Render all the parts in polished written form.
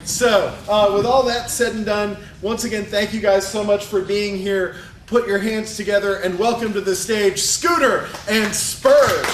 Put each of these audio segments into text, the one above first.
So, with all that said and done, once again, thank you guys so much for being here. Put your hands together and welcome to the stage, Scooter and Spurz.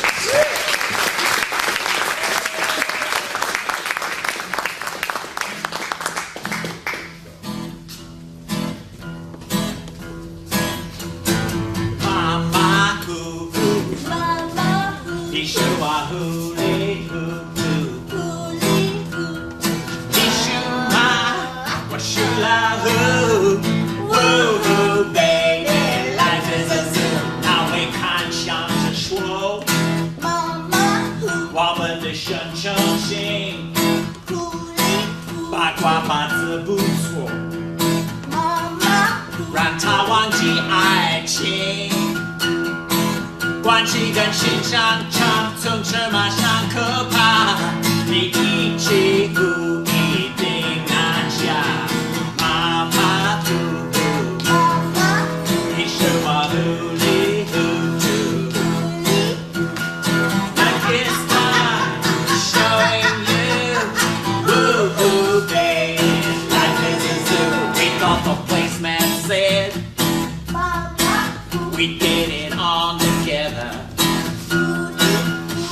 We did it all together.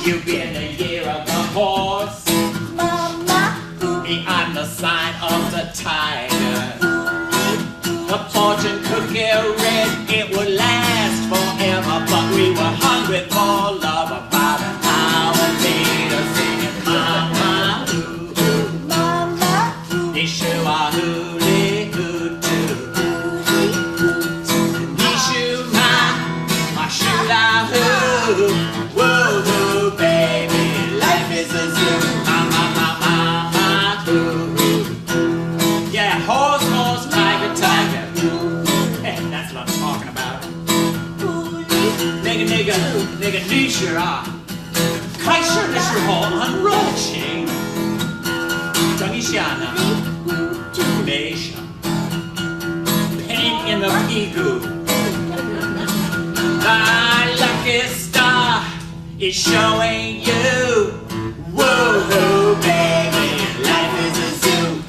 You've been a year of the horse. Me, I'm the sign of the tiger. The fortune cookie red, it would last forever. But we were hungry for love. About an hour later, singing mama, ooh, ooh, mama, Nishua, hooly, hoo, too. Woo-hoo, baby, life is a zoo. Hoo. Yeah, horse, horse, tiger, tiger. Hey, that's what I'm talking about. Nigga, nigga, nigga, nisha. Kaisha, nisha, hall, unroaching. Tangishana, Nesha. Pain in the pigu. My lucky star is showing you. Woo-hoo, baby, life is a zoo.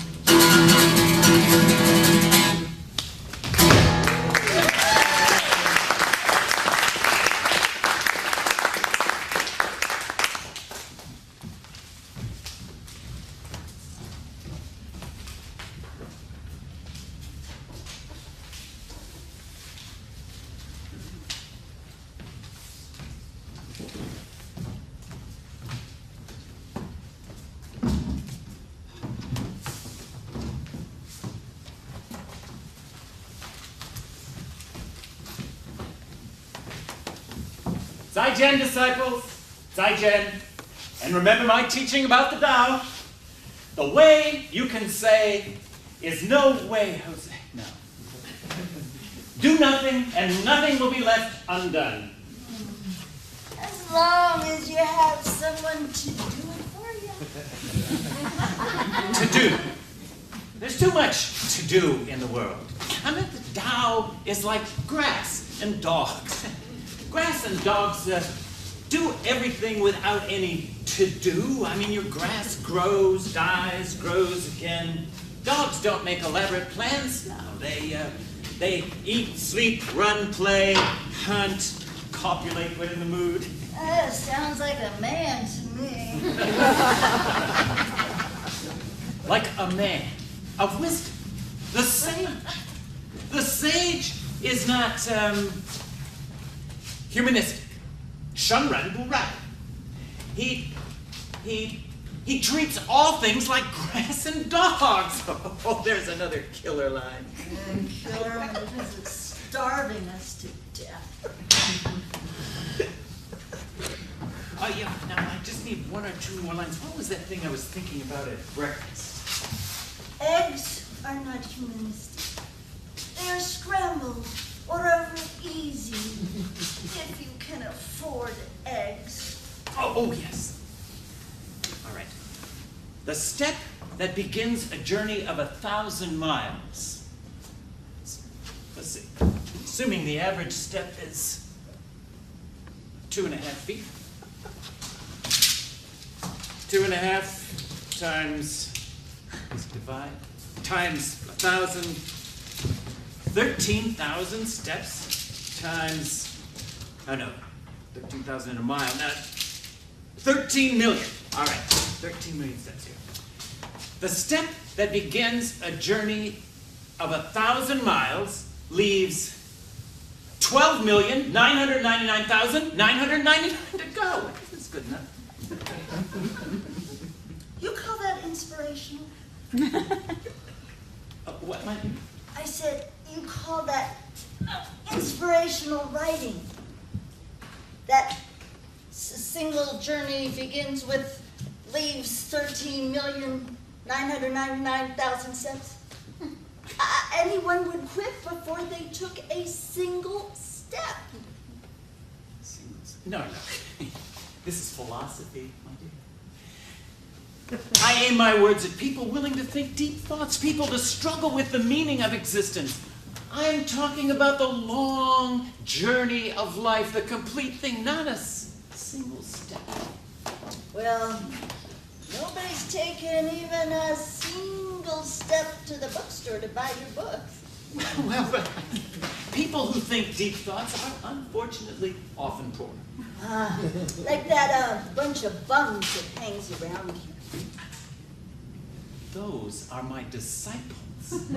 Zaijian, disciples, Zaijian, and remember my teaching about the Tao. The way you can say is no way, Jose, no. Do nothing and nothing will be left undone. As long as you have someone to do it for you. To do. There's too much to do in the world. I mean, the Tao is like grass and dogs. Grass and dogs do everything without any to-do. I mean, your grass grows, dies, grows again. Dogs don't make elaborate plans. No, they eat, sleep, run, play, hunt, copulate when in the mood. Sounds like a man to me. Like a man of wisdom. The sage. The sage is not humanistic. Shunran Burai. He treats all things like grass and dogs. Oh, there's another killer line. Killer because it's starving us to death. Oh yeah, now I just need one or two more lines. What was that thing I was thinking about at breakfast? Eggs are not humanistic. They are scrambled or over easy. If you can afford eggs. Oh yes. All right. The step that begins a journey of 1,000 miles. Let's see. Assuming the average step is 2.5 feet. 2.5 times Let's divide. Times 1,000. 13,000 steps times, oh no, 13,000 in a mile. Now, 13 million. All right, 13 million steps here. The step that begins a journey of 1,000 miles leaves 12,999,999 to go. That's good enough. You call that inspirational? What might you? I said, you call that inspirational writing. That single journey begins with, leaves 13,999,000 steps. Anyone would quit before they took a single step. No. This is philosophy, my dear. I aim my words at people willing to think deep thoughts, people to struggle with the meaning of existence. I'm talking about the long journey of life, the complete thing, not a single step. Well, nobody's taken even a single step to the bookstore to buy your books. Well, but people who think deep thoughts are unfortunately often poor. Like that bunch of bums that hangs around here. Those are my disciples. Bunch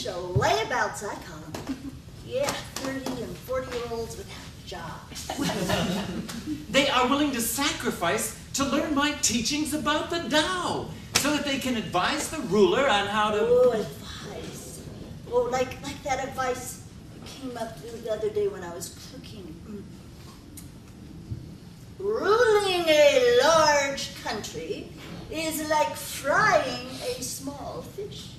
of layabouts, I call them. Yeah, 30 and 40-year-olds without jobs. They are willing to sacrifice to learn my teachings about the Tao, so that they can advise the ruler on how to... Oh, advice. Oh, like that advice came up the other day when I was cooking. Ruling a large country is like frying a small fish.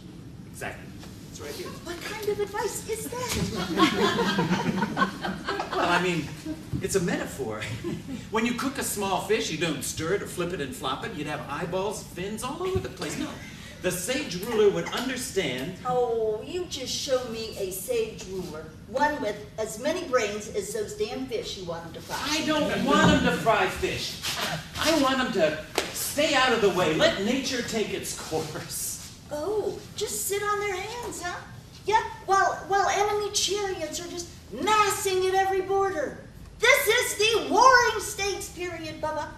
Exactly. It's right here. What kind of advice is that? Well, I mean, it's a metaphor. When you cook a small fish, you don't stir it or flip it and flop it. You'd have eyeballs, fins all over the place. No. The sage ruler would understand. Oh, you just show me a sage ruler. One with as many brains as those damn fish you want him to fry. I don't want him to fry fish. I want him to stay out of the way. Let nature take its course. Oh, just sit on their hands, huh? Yeah, while enemy chariots are just massing at every border. This is the warring states period, Bubba.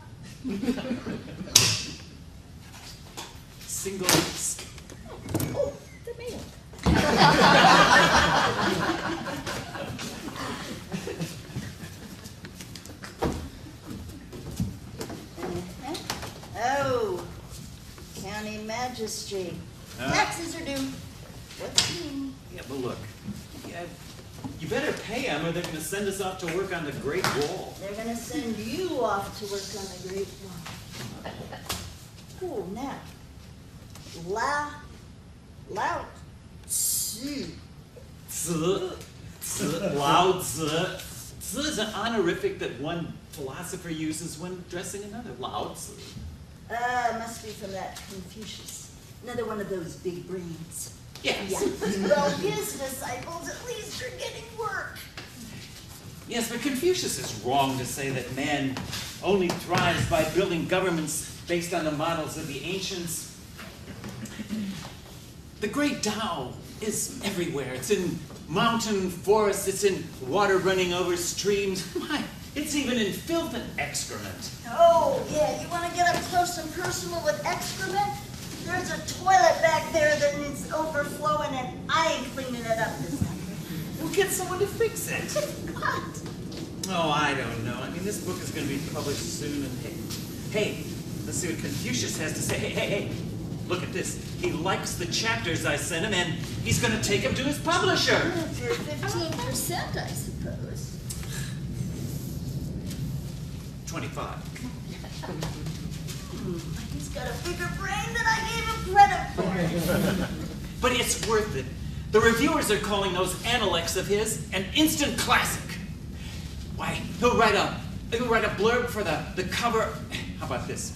Single. Oh, the mail. Oh, county magistrate. Taxes are due. What's he? Yeah, but look. You better pay them or they're going to send us off to work on the Great Wall. They're going to send you off to work on the Great Wall. Oh, now. Lao Tzu. Lao Tzu. Tzu is an honorific that one philosopher uses when addressing another. Lao Tzu. Must be from that Confucius. Another one of those big brains. Yes. Yeah. Well, his disciples at least are getting work. Yes, but Confucius is wrong to say that man only thrives by building governments based on the models of the ancients. The great Tao is everywhere. It's in mountain forests, it's in water running over streams. My, it's even in filth and excrement. Oh, yeah, you want to get up close and personal with excrement? There's a toilet back there that is overflowing and I ain't cleaning it up this time. We'll get someone to fix it. What? Oh, I don't know. I mean, this book is going to be published soon, and hey, let's see what Confucius has to say. Hey, look at this. He likes the chapters I sent him, and he's going to take them to his publisher. For 15%, I suppose. 25. He's got a bigger brain than I gave him credit for. But it's worth it. The reviewers are calling those analects of his an instant classic. Why, he'll write a blurb for the cover. How about this?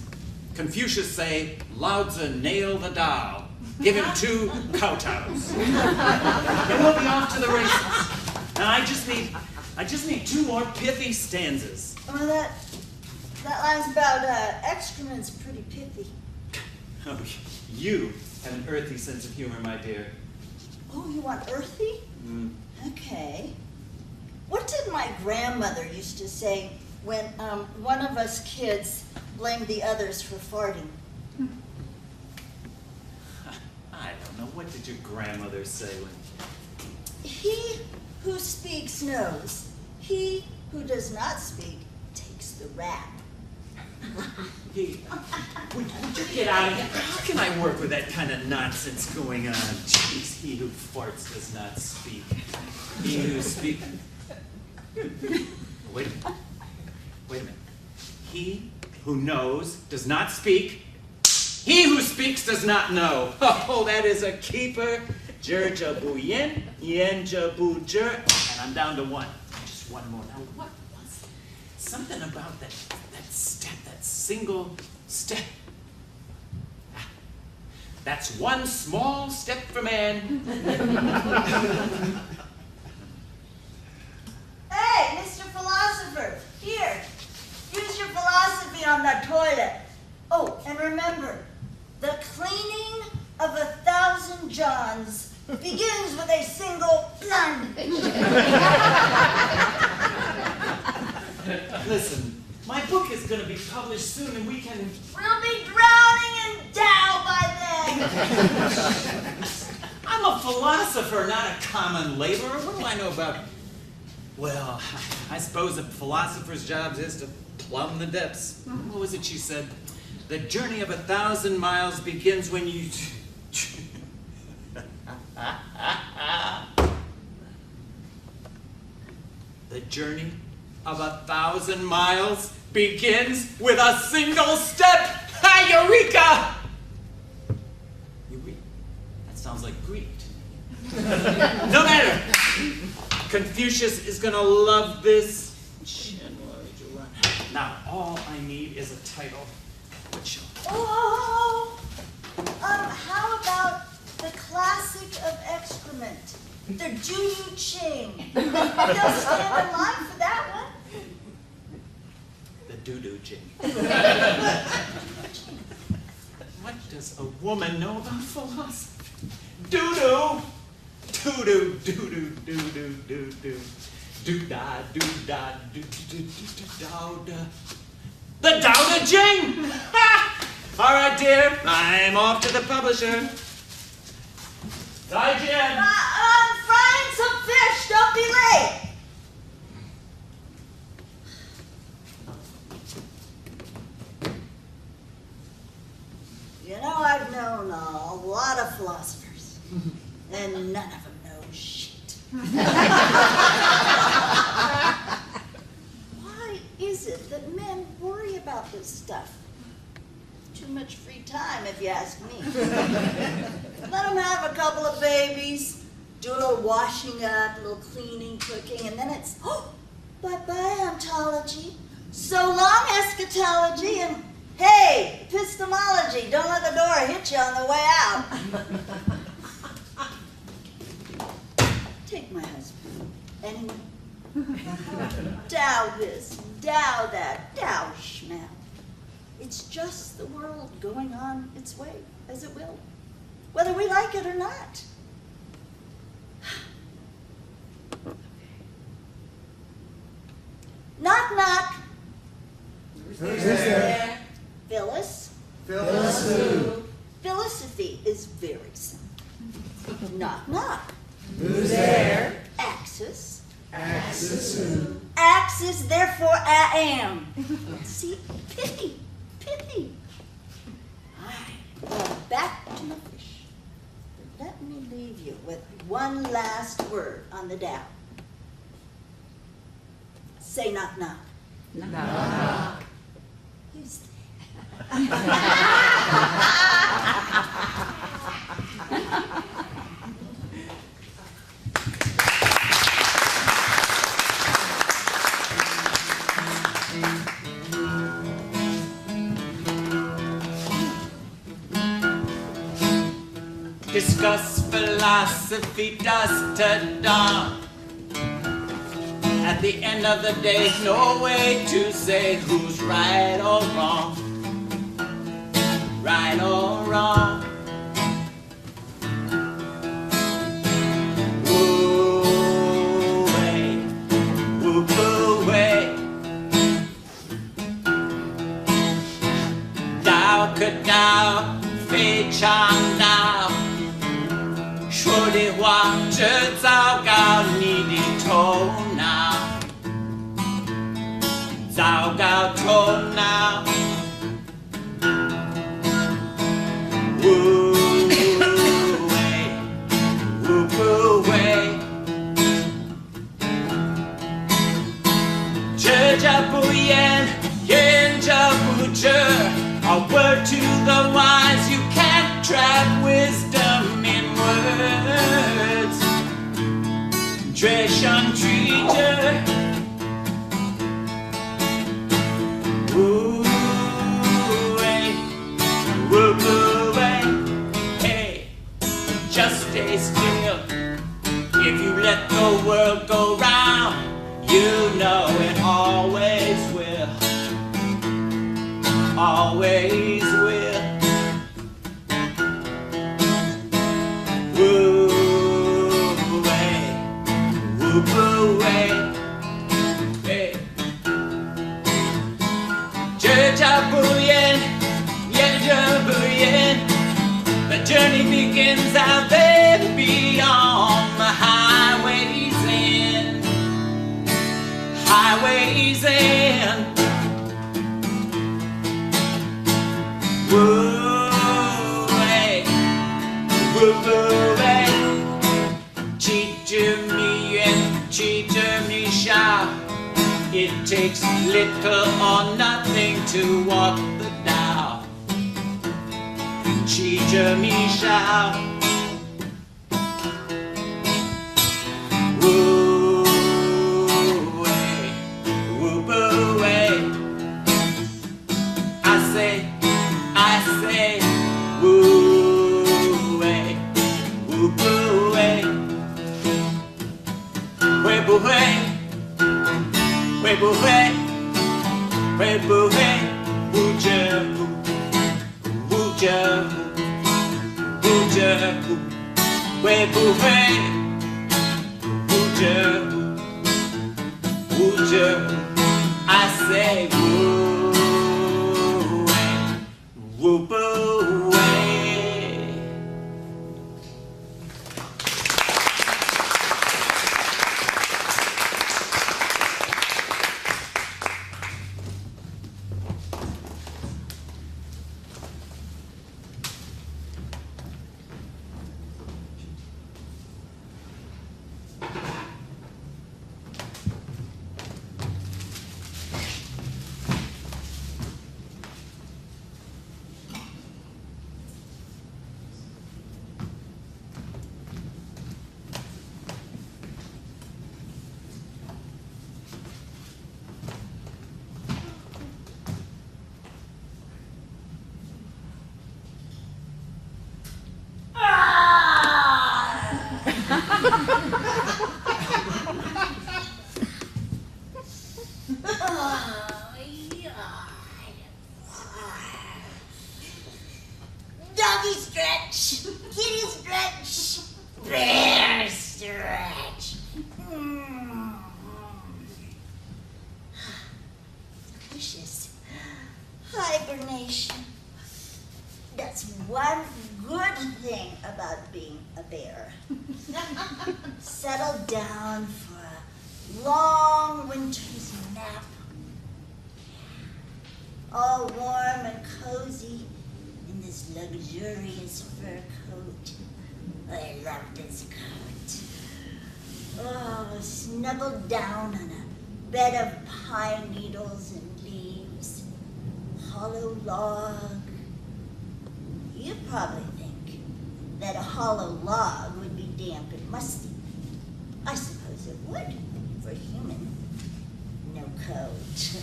Confucius say, Lao Tzu nail the Tao. Give him 2 kowtows. And we'll be off to the races. Now I just need 2 more pithy stanzas. Well, that line's about excrement's pretty pithy. Oh, you have an earthy sense of humor, my dear. Oh, you want earthy? Okay. What did my grandmother used to say when one of us kids blamed the others for farting? I don't know. What did your grandmother say when... He who speaks knows. He who does not speak takes the rap. Hey, would you get out of here? How can I work with that kind of nonsense going on? Jeez, he who farts does not speak. He who speaks... Wait a minute. He who knows does not speak. He who speaks does not know. Oh, that is a keeper. Jer-ja-boo yin, yen-ja-boo jer. And I'm down to one. Just one more. Now, what was it? Something about that step, that single step. Ah, that's one small step for man. Hey, Mr. Philosopher, here. Use your philosophy on the toilet. Oh, and remember, the cleaning of 1,000 Johns begins with a single plunge. Listen, my book is going to be published soon and we can... We'll be drowning in Tao by then. I'm a philosopher, not a common laborer. What do I know about... Well, I suppose a philosopher's job is to plumb the depths. What was it she said? The journey of 1,000 miles begins when you... The journey of 1,000 miles begins with a single step. Ha, Eureka! Eureka? That sounds like Greek. No matter. Confucius is gonna love this. Now, all I need is a title. Which... Oh, how about the classic of excrement? The Juyu Ching. They'll stand in line for that one. The doo-doo ching. What does a woman know about philosophy? Doo-doo! Doo-doo, doo-doo, doo-doo, doo-doo. Do-da, do-da, do-do-do-do-do-da. The Tao Te Ching! Ha! All right, dear, I'm off to the publisher. Bye, Jen. I'm frying some fish. Don't be late. You know, I've known a lot of philosophers, and none of them know shit. Why is it that men worry about this stuff? Too much free time, if you ask me. Let them have a couple of babies, do a little washing up, a little cleaning, cooking, and then it's, oh, bye-bye ontology, so long eschatology, and hey, epistemology, don't let the door hit you on the way out. Take my husband. Anyone? Dow this, dow that, dow schmel. It's just the world going on its way, as it will, whether we like it or not. Knock, knock. Who's there? Phyllis. Phyllis who? Philosophy is very simple. Knock, knock. Who's there? Axis. Axis who? Axis, therefore I am. See, pithy. Pithy. Well, back to the fish. But let me leave you with one last word on the Tao. Say knock, knock. Knock, knock. Who's there? Discuss philosophy dusk to dawn. At the end of the day, no way to say who's right or wrong. Right or wrong. 可道，非常闹。说的话这糟糕你的头脑，糟糕头脑。这叫不言，言叫不遮。A word to the wise, you can't trap wisdom in words. 追上追着，hey, just stay still. If you let the world go round, you know it always will, always will. Woo away, woo away, hey. 这叫不言，言这不言。The journey begins out there beyond the highways end. Highways end. Woo away, woo away. 记着迷远，记着迷笑。It takes little or nothing to walk the dial. 记着迷笑。I say, woo away, woo away. 会不会？会不会？会不会？不这不，不这不，不这不。会不会？不这不，不这不。I say, woo away, woo away. Doggy stretch, kitty stretch, bear stretch. Delicious. Hibernation. That's one good thing about being a bear. Settle down for a long winter's nap. All warm and cozy in this luxurious fur coat. I love this coat. Oh, snuggled down on a bed of pine needles and leaves. Hollow log. You probably think that a hollow log would be damp and musty. I suppose it would for a human. No coat.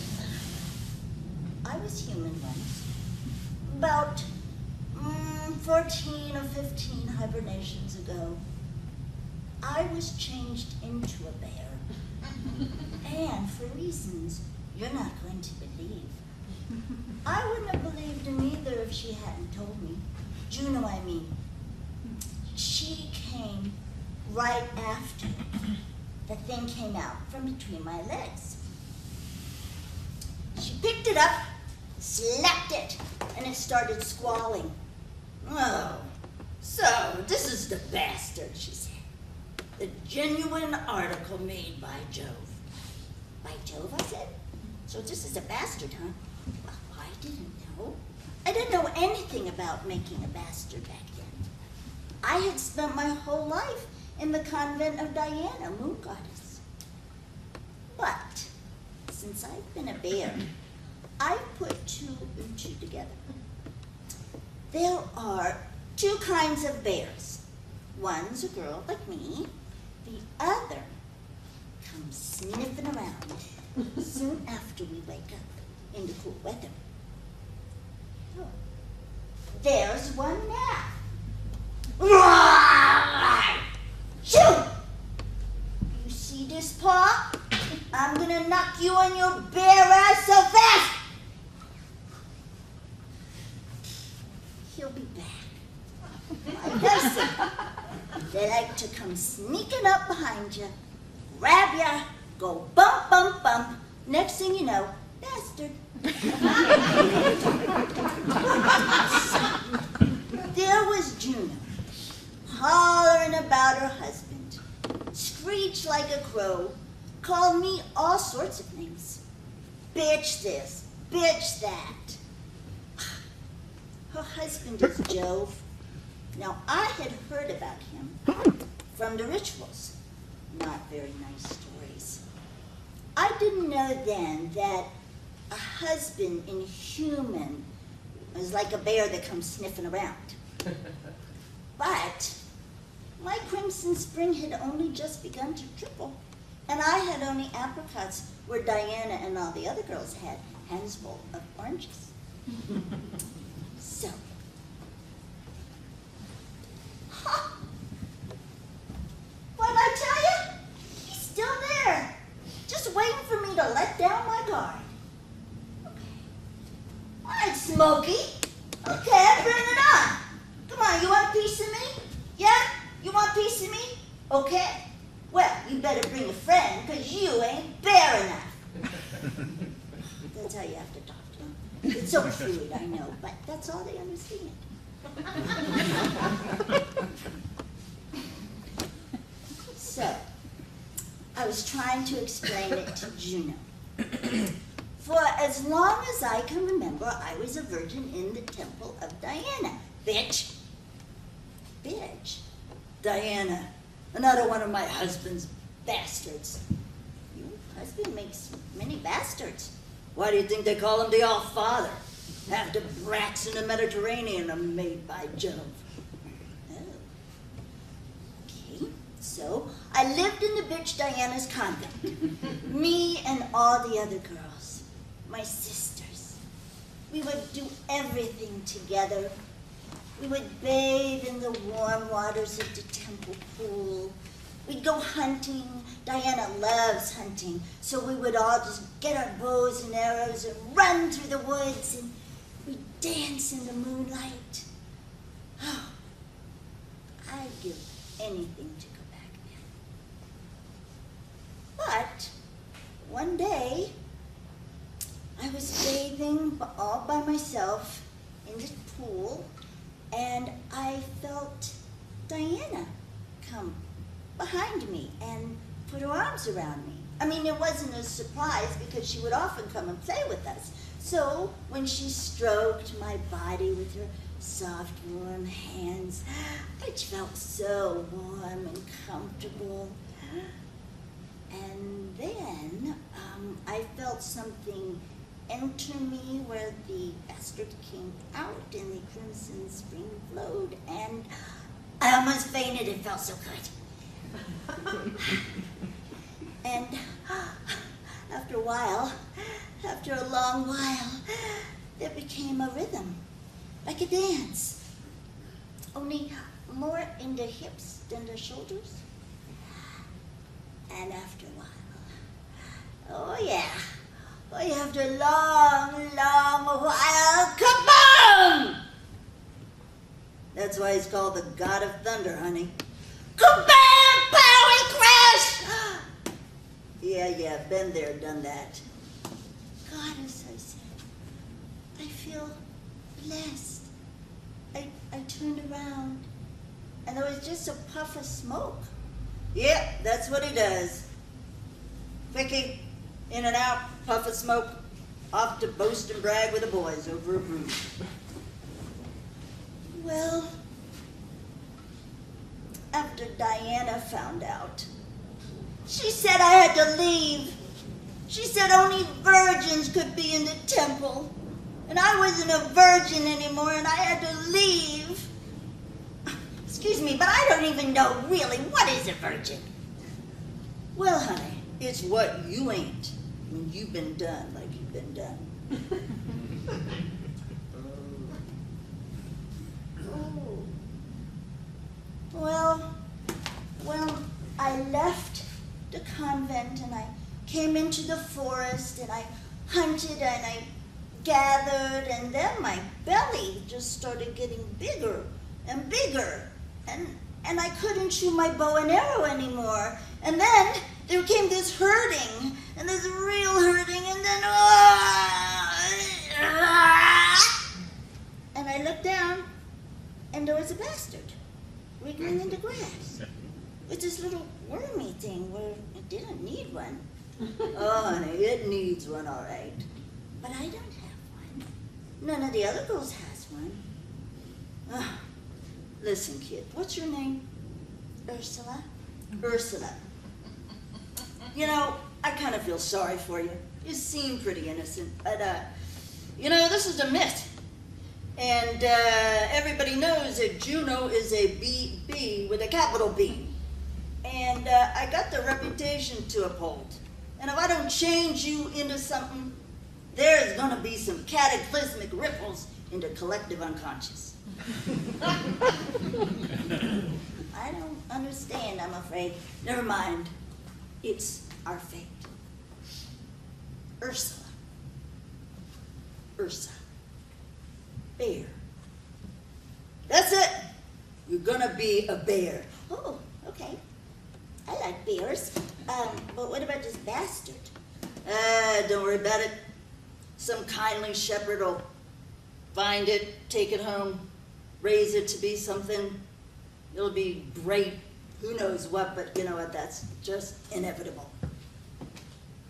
I was human once. About 14 or 15 hibernations ago, I was changed into a bear. And for reasons you're not going to believe. I wouldn't have believed in either if she hadn't told me. Juno, I mean. She came right after the thing came out from between my legs. She picked it up, slapped it, and it started squalling. Oh, so this is the bastard, she said. The genuine article made by Jove. By Jove, I said? So this is a bastard, huh? Well, I didn't know. I didn't know anything about making a bastard back then. I had spent my whole life in the convent of Diana, moon goddess. But since I've been a bear, I put 2 and 2 together. There are 2 kinds of bears. One's a girl like me. The other comes sniffing around soon after we wake up in the cool weather. Oh, there's one now. Shoo! You see this paw? I'm gonna knock you on your bare ass so fast! He'll be back. My cousin. They like to come sneaking up behind you, grab ya, go bump, bump, bump. Next thing you know, bastard. There was Juno, hollering about her husband, screeched like a crow, called me all sorts of names. Bitch this, bitch that. Her husband is Jove. Now, I had heard about him from the rituals. Not very nice stories. I didn't know then that a husband in human was like a bear that comes sniffing around. But my crimson spring had only just begun to trickle, and I had only apricots where Diana and all the other girls had hands full of oranges. So, what'd I tell you? He's still there, just waiting for me to let down my guard. Okay. All right, Smokey. Okay, bring it on. Come on, you want a piece of me? Yeah? You want a piece of me? Okay. Well, you better bring a friend, because you ain't bear enough. That's how you have to talk to them. It's so crude, I know, but that's all they understand. So, I was trying to explain it to Juno. For as long as I can remember, I was a virgin in the temple of Diana. Bitch. Bitch. Diana. Another one of my husband's bastards. Your husband makes many bastards. Why do you think they call him the All-Father? Half the brats in the Mediterranean are made by Jove. Oh. Okay, so I lived in the bitch Diana's convent. Me and all the other girls. My sisters. We would do everything together. We would bathe in the warm waters of the temple pool. We'd go hunting. Diana loves hunting. So we would all just get our bows and arrows and run through the woods, and we'd dance in the moonlight. Oh, I'd give anything to go back there. But one day, I was bathing all by myself in the pool, and I felt Diana come behind me and put her arms around me. I mean, it wasn't a surprise because she would often come and play with us. So when she stroked my body with her soft, warm hands, I felt so warm and comfortable. And then I felt something enter me where the bastard came out and the crimson spring flowed, and I almost fainted. It felt so good. And after a while, after a long while, there became a rhythm, like a dance, only more in the hips than the shoulders. And after a while, oh yeah, after a long, long while, kaboom! That's why he's called the God of Thunder, honey. Kabam! Pow! And crash! Yeah, been there, done that. Goddess, I said. I feel blessed. I turned around, and there was just a puff of smoke. Yep, that's what he does. Quickie, in and out, puff of smoke, off to boast and brag with the boys over a brew. Well, after Diana found out, she said I had to leave. She said only virgins could be in the temple. And I wasn't a virgin anymore, and I had to leave. Excuse me, but I don't even know really what is a virgin. Well, honey, it's what you ain't when you've been done like you've been done. Oh. Well, I left the convent and I came into the forest and I hunted and I gathered, and then my belly just started getting bigger and bigger, and I couldn't shoot my bow and arrow anymore. And then there came this hurting, and this real hurting, and then and I looked down, and there was a bastard wriggling in the grass with this little wormy thing where it didn't need one. Oh, honey, it needs one, all right, but I don't have one. None of the other girls has one. Oh, listen, kid, what's your name? Ursula? Ursula. You know, I kind of feel sorry for you. You seem pretty innocent, but, you know, this is a myth. And everybody knows that Juno is a B with a capital B. And I got the reputation to uphold. And if I don't change you into something, there's gonna be some cataclysmic ripples into collective unconscious. I don't understand, I'm afraid. Never mind. It's our fate. Ursula. Ursa. Bear. That's it. You're gonna be a bear. Oh, okay. I like bears. But what about this bastard? Don't worry about it. Some kindly shepherd will find it, take it home, raise it to be something. It'll be great. Who knows what, but you know what? That's just inevitable.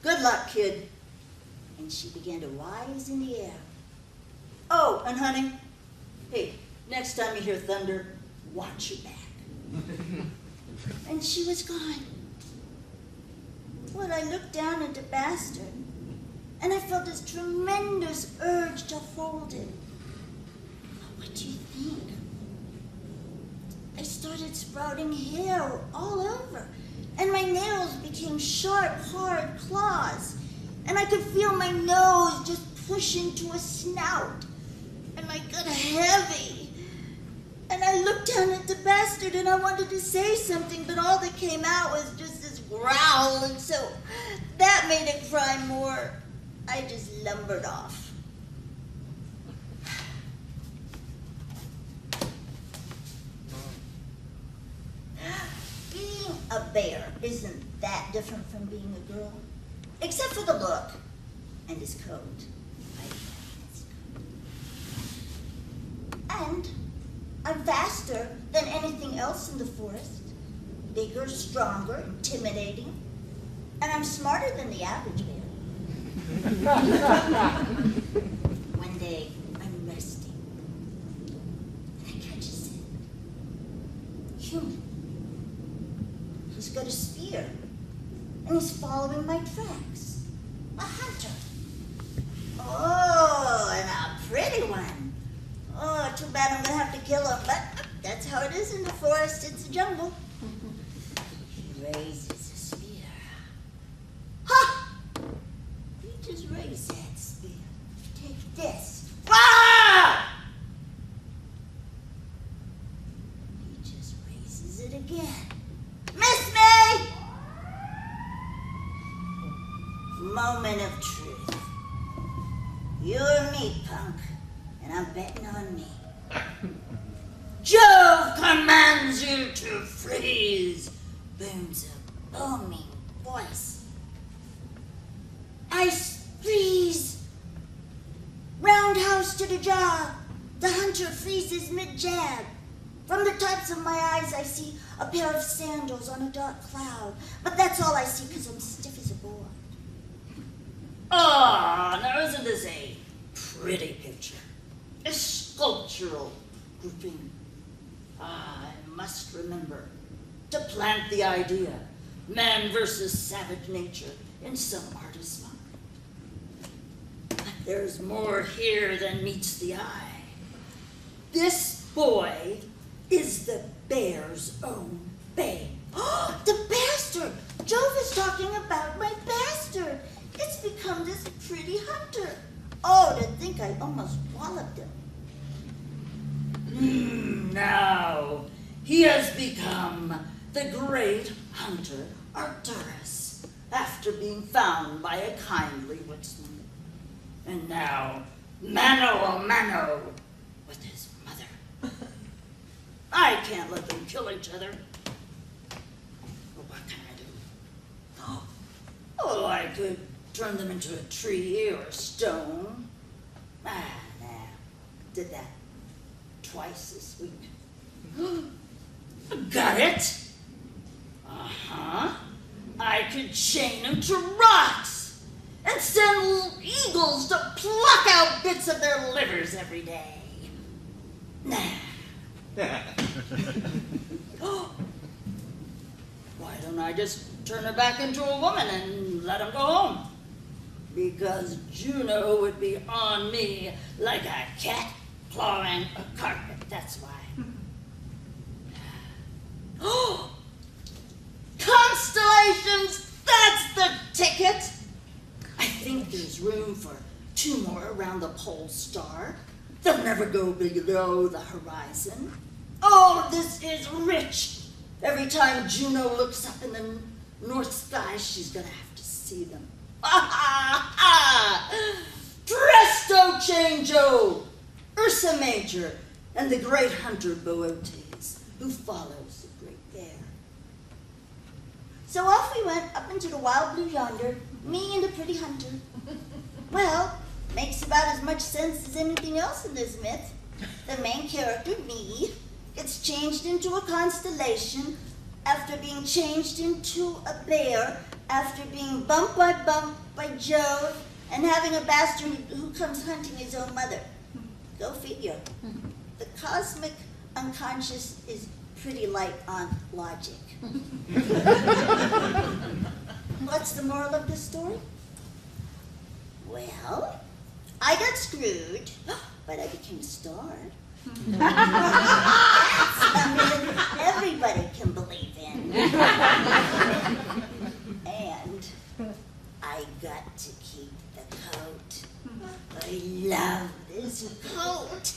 Good luck, kid. And she began to rise in the air. Oh, and honey, hey, next time you hear thunder, watch your back. And she was gone. Well, I looked down at the bastard, and I felt this tremendous urge to hold him. What do you think? I started sprouting hair all over, and my nails became sharp, hard claws, and I could feel my nose just push into a snout, and I got heavy. And I looked down at the bastard, and I wanted to say something, but all that came out was just this growl, and so that made it cry more. I just lumbered off. Being a bear isn't that different from being a girl, except for the look and his coat. And I'm faster than anything else in the forest, bigger, stronger, intimidating, and I'm smarter than the average bear. One day, I'm resting, and I catch a scent. Human. He's got a spear, and he's following my tracks. A hunter. Oh, and a pretty one. Oh, too bad I'm gonna have to kill him, but that's how it is in the forest. It's a jungle. He raises a spear. Ha! You just raise that spear. Take this. Ah! He just raises it again. Miss me! Moment of truth. You or me, punk. And I'm betting on me. Jove commands you to freeze, booms a booming voice. Ice freeze, roundhouse jaw. The hunter freezes mid-jab. From the tops of my eyes, I see a pair of sandals on a dark cloud. But that's all I see because I'm stiff as a board. Ah, now isn't this a pretty picture? A sculptural grouping. I must remember to plant the idea, man versus savage nature, in some artist's mind. But there's more here than meets the eye. This boy is the bear's own babe. Oh, the bastard! Jove is talking about my bastard. It's become this pretty hunter. Oh, to think I almost walloped him. Now, he has become the great hunter Arcturus, after being found by a kindly woodsman. And now, mano a mano with his mother. I can't let them kill each other. Well, what can I do? Oh, I could turn them into a tree or a stone. Nah. Did that twice this week. Got it? Uh-huh. I could chain them to rocks and send eagles to pluck out bits of their livers every day. Nah. Why don't I just turn her back into a woman and let him go home? Because Juno would be on me like a cat clawing a carpet, that's why. Oh! Constellations! That's the ticket! I think there's room for 2 more around the pole star. They'll never go below the horizon. Oh, this is rich! Every time Juno looks up in the north sky, she's gonna have to see them. Presto changeo! Ursa Major and the great hunter Boötes, who follows the great bear. So off we went up into the wild blue yonder, me and the pretty hunter. Well, makes about as much sense as anything else in this myth. The main character, me, gets changed into a constellation after being changed into a bear, after being bumped by Jove, and having a bastard who comes hunting his own mother. Go figure. The cosmic unconscious is pretty light on logic. What's the moral of the story? Well, I got screwed, but I became a star. That's something everybody can believe in. And I got to keep the coat. I love this coat.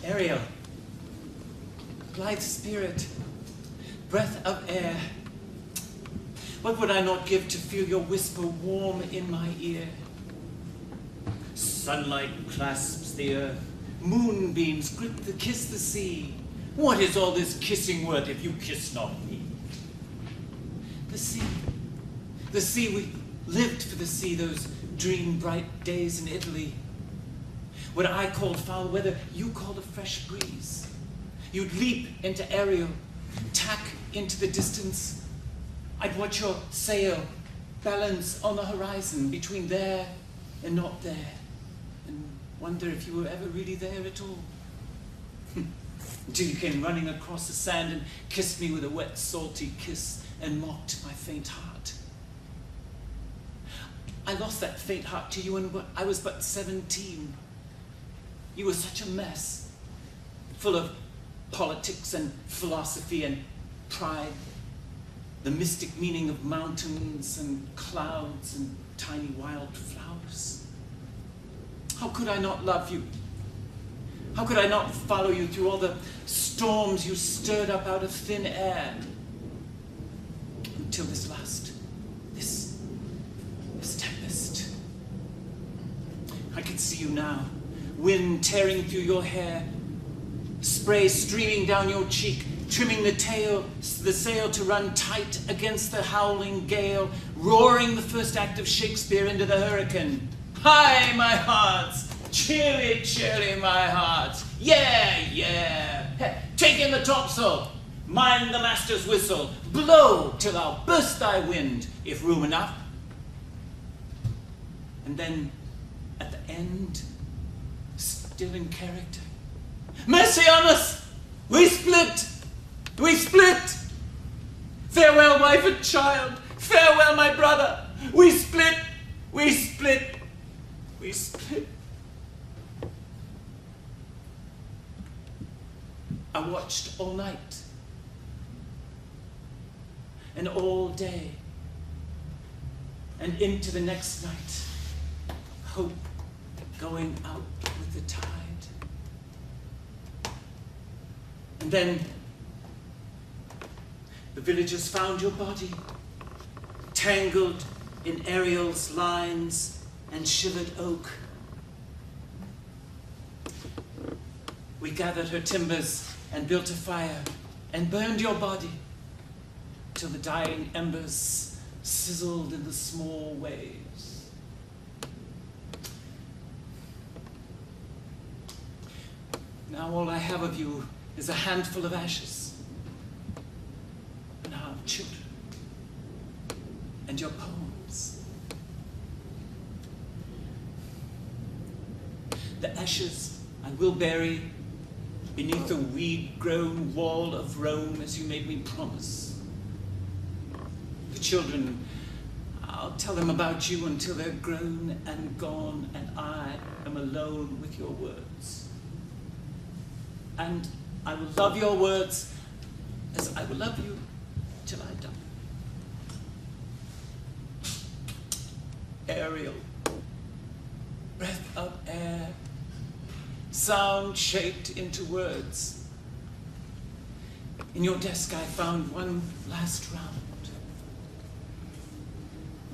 Ariel, blithe spirit, breath of air, what would I not give to feel your whisper warm in my ear? Sunlight clasps the earth, moonbeams grip the kiss the sea. What is all this kissing worth if you kiss not me? The sea, we lived for the sea, those dream bright days in Italy. What I called foul weather, you called a fresh breeze. You'd leap into Ariel, tack into the distance. I'd watch your sail balance on the horizon between there and not there, and wonder if you were ever really there at all. Until you came running across the sand and kissed me with a wet, salty kiss and mocked my faint heart. I lost that faint heart to you when I was but 17. You were such a mess, full of politics and philosophy and pride, the mystic meaning of mountains and clouds and tiny wild flowers. How could I not love you? How could I not follow you through all the storms you stirred up out of thin air? Until until this tempest. I can see you now, wind tearing through your hair, spray streaming down your cheek, trimming the sail to run tight against the howling gale, roaring the first act of Shakespeare into the hurricane. Hi, my hearts! Cheerly, cheerly, my hearts! Yeah, yeah! Take in the topsail! Mind the master's whistle! Blow till thou burst thy wind, if room enough. And then, at the end, still in character, mercy on us! We split! We split! Farewell, wife and child! Farewell, my brother! We split! We split! We split! I watched all night and all day and into the next night, hope going out with the tide. And then the villagers found your body, tangled in Ariel's lines and shivered oak. We gathered her timbers and built a fire and burned your body till the dying embers sizzled in the small waves. Now all I have of you is a handful of ashes and our children and your poems. The ashes I will bury beneath the weed-grown wall of Rome, as you made me promise. The children, I'll tell them about you until they're grown and gone, and I am alone with your words. And I will love your words as I will love you till I die. Ariel, breath of air, sound shaped into words. In your desk I found one last round.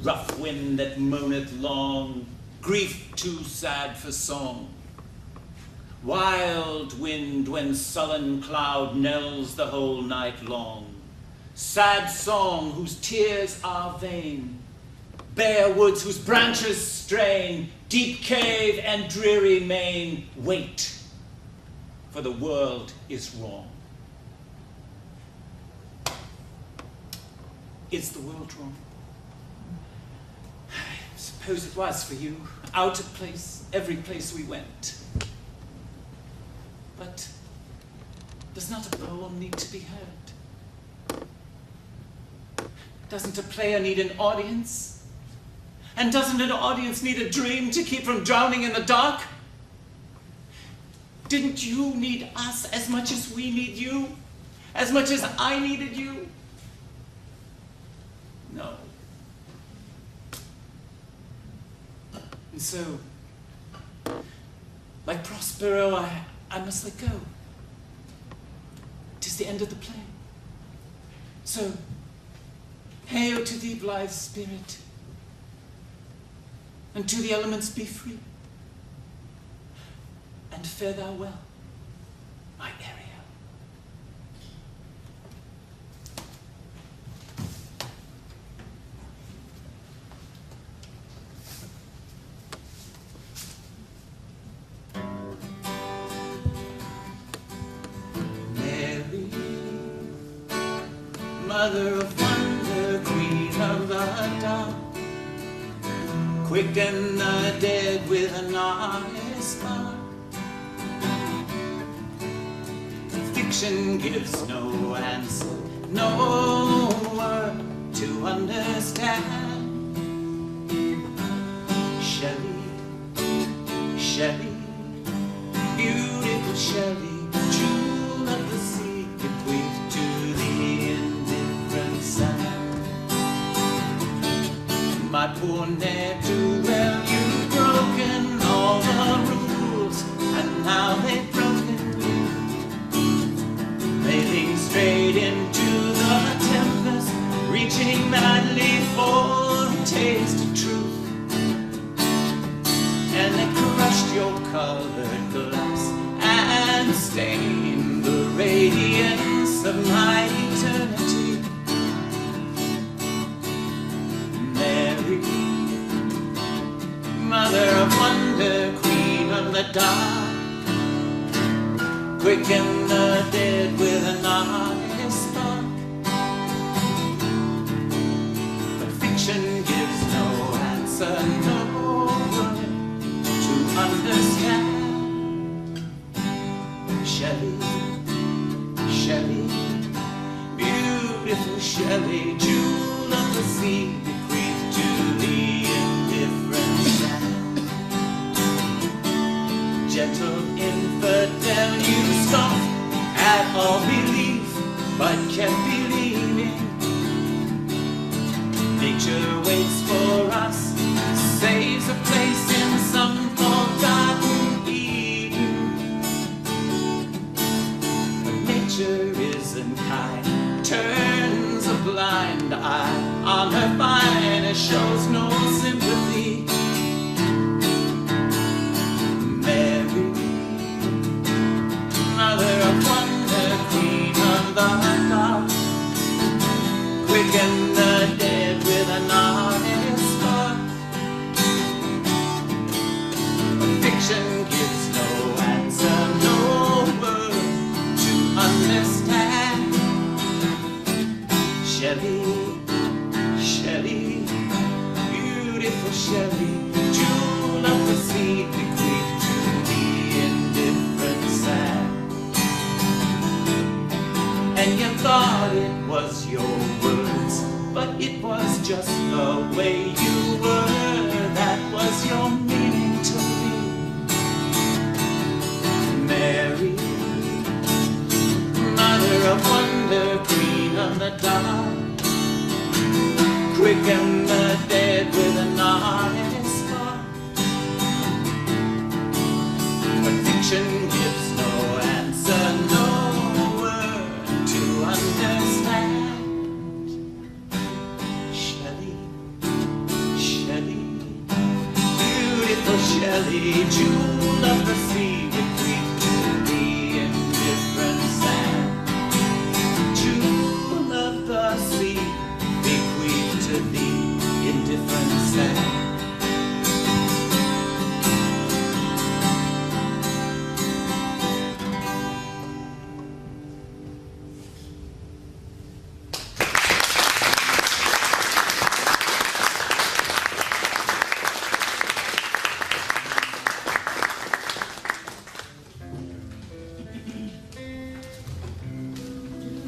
Rough wind that moaneth long, grief too sad for song. Wild wind when sullen cloud knells the whole night long. Sad song whose tears are vain. Bare woods whose branches strain. Deep cave and dreary main. Wait, for the world is wrong. Is the world wrong? I suppose it was for you. Out of place, every place we went. But does not a poem need to be heard? Doesn't a player need an audience? And doesn't an audience need a dream to keep from drowning in the dark? Didn't you need us as much as we need you? As much as I needed you? No. And so, like Prospero, I must let go. 'Tis the end of the play. So, hail to thee, blithe spirit, and to the elements be free, and fare thou well, my Ariel. Mother of wonder, queen of the dark, quicken the dead with an honest spark. Fiction gives no answer, no word to understand. Shelley, Shelley, beautiful Shelley, jewel of the sea, bequeathed to the indifferent sand. My poor ne'er-do-well, you've broken all the rules, and now they've broken you. Sailing straight into the tempest, reaching that only for a taste of truth, and they crushed your colored glass and stained the radiance of my eternity. Mary, mother of wonder, queen of the dark, quicken the dead with an honest spark. But fiction gives no answer, no word to understand. Shelley, Shelley, beautiful Shelley, jewel of the sea, bequeathed to the indifferent sand. Gentle infidel, you scoff at all belief, but kept believing. Nature waits for us, saves a place in some forgotten Eden. But nature isn't kind, turns a blind eye on her finest, shows no sympathy. Mary, mother of wonder, queen of the dark, quicken the dead with an honest spark. But fiction gives no answer, no word to understand. Shelley, Shelley, beautiful Shelley, jewel of the sea, bequeathed to the indifferent sand. And you thought it was your words, but it was just the way you were. That was your meaning to me. Mary, mother of wonder, queen of the dark, quicken the dead with an honest spark. But fiction gives no answer, no word to understand. Shelley, Shelley, beautiful Shelley, jewel of the sea, bequeathed to the indifferent sand. Jewel of the sea, bequeathed to the indifferent sand.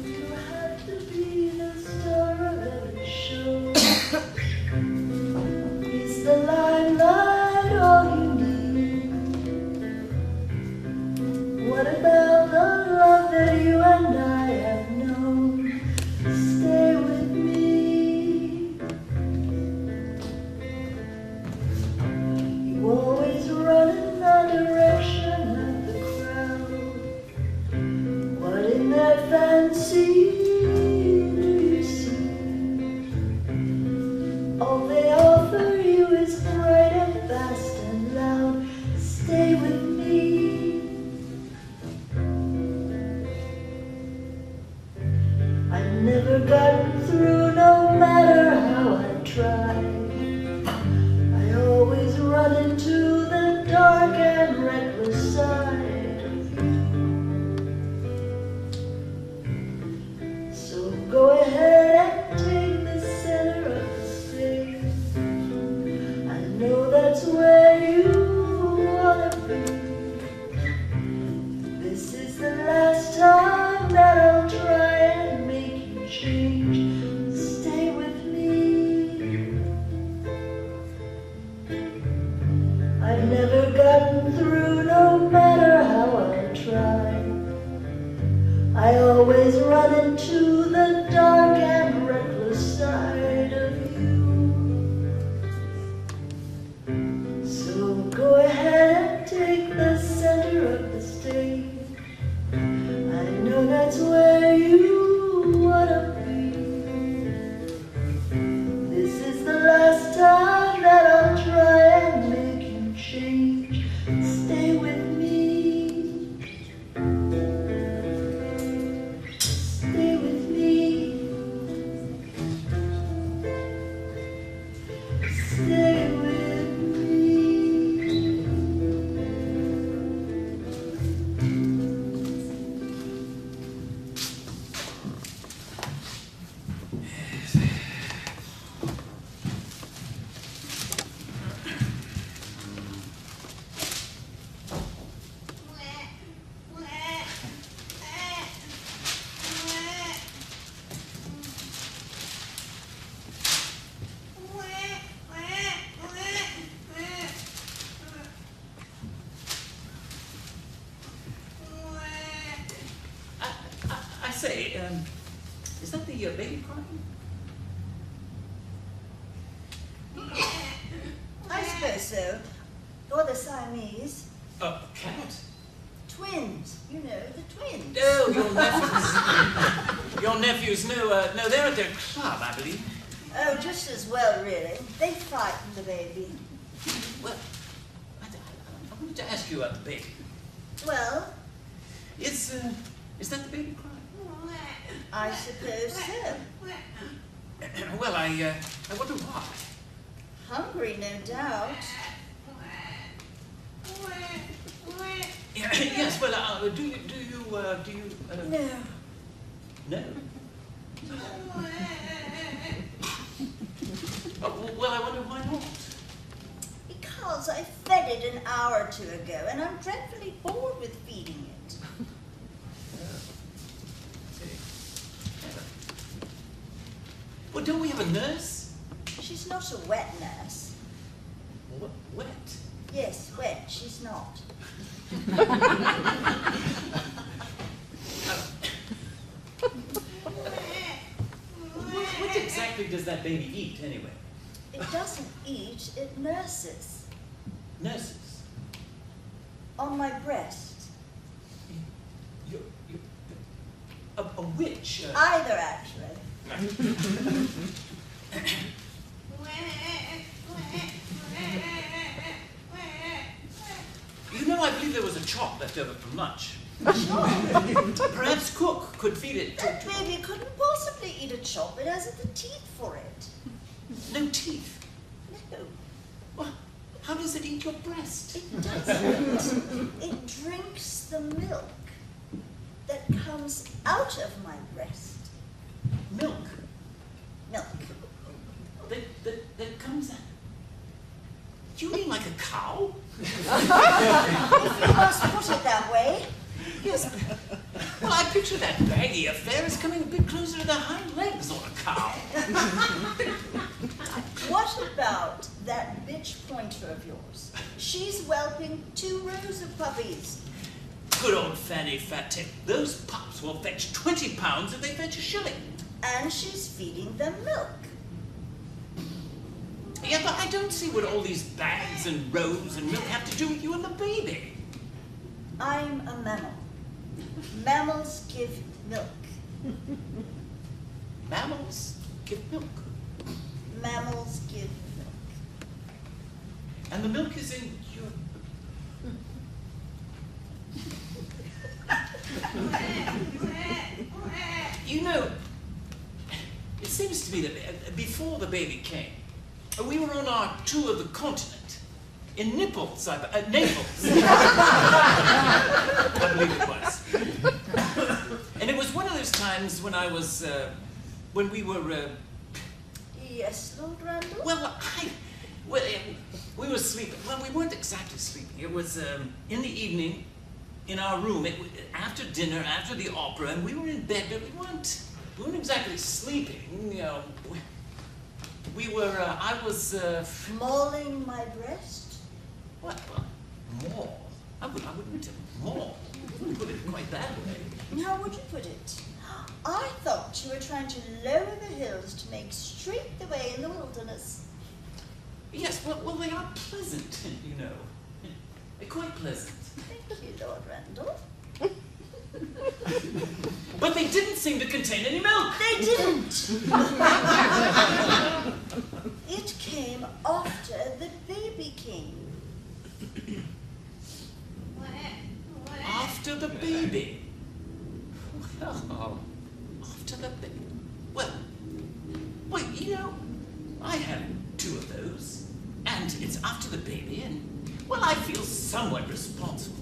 You have to be the star of every show. Is the limelight all you need? What about the love that you and I have known? Stay with me. You always run in the direction of the crowd. What in that fancy do you see? All they offer you is bright and fast and loud. Stay with me. I've never gotten through, no matter how I try. I always run into the dark and reckless side of you. So go ahead and take the center of the stage. I know that's where you wanna be. This is the last time that I'll try and make you change. Stay with me. I've never gotten through, no matter how I try. I always run into the dark and reckless side of you. So go ahead and take the center of the stage. I know that's where you wanna be. stay with me. I say, is that the baby crying? I suppose so. Or the Siamese. Cat? Twins. You know, the twins. Oh, your nephews. Your nephews, no, they're at their club, I believe. Oh, just as well, really. They frightened the baby. Well, I wanted to ask you about the baby. Well, Is that the baby crying? I suppose so. Well, I wonder why. Hungry, no doubt. Yes, well, do you, No. no? Well, I wonder why not. Because I fed it an hour or two ago, and I'm dreadfully bored with feeding it. Well, don't we have a nurse? She's not a wet nurse. Wet? Yes, wet, she's not. What exactly does that baby eat, anyway? It doesn't eat, it nurses. Nurses? On my breast. You're a witch? Either, actually. You know, I believe there was a chop left over from lunch. Chop? Perhaps Cook could feed it That baby couldn't possibly eat a chop. It hasn't the teeth for it. No teeth. No, Well, how does it eat your breast? it doesn't. It drinks the milk that comes out of my breast. Milk. Milk. That comes out. Do you mean like a cow? If you must put it that way. Yes. Well, I picture that baggy affair as coming a bit closer to the hind legs on a cow. What about that bitch pointer of yours? She's whelping 2 rows of puppies. Good old Fanny Fat Tip. Those pups will fetch 20 pounds if they fetch a shilling. And she's feeding them milk. Yeah, but I don't see what all these bags and rows and milk have to do with you and the baby. I'm a mammal. Mammals give milk. Mammals give milk. Mammals give milk. And the milk is in your... You know, it seems to me that before the baby came, we were on our tour of the continent. In Naples, Naples. I believe it was. And it was one of those times when I was, when we were, Yes, Lord Randall? well, we were sleeping. Well, we weren't exactly sleeping. It was in the evening, in our room, after dinner, after the opera, and we were in bed, but we weren't exactly sleeping. You know, we were. I was. Mauling my breast? What? Well, maul. I wouldn't maul. I wouldn't put it quite that way. How would you put it? I thought you were trying to lower the hills to make straight the way in the wilderness. Yes. Well, they are pleasant, you know. They're quite pleasant. Thank you, Lord Randall. But they didn't seem to contain any milk. They didn't! It came after the baby came. After the baby. Well, after the baby. Well, wait, you know, I had 2 of those. it's after the baby, and, well, I feel somewhat responsible.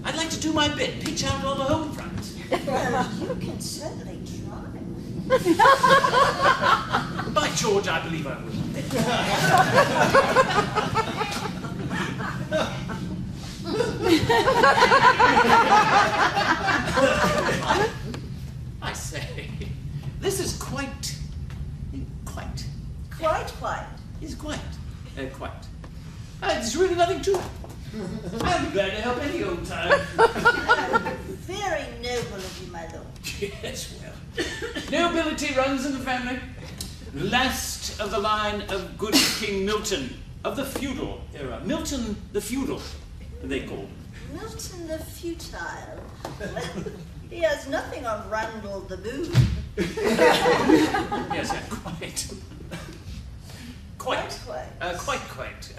I'd like to do my bit, pitch out on the home front. Well, you can certainly try. By George, I believe I will. I say, this is quite. Quite. It's quite. There's really nothing to it. I'm glad to help any old time. Very noble of you, my lord. Yes, well. Nobility runs in the family. Last of the line of good King Milton of the feudal era. Milton the feudal, they called him. Milton the futile. Well, he has nothing on Randall the boob. Yes, quite. Quite. Quite.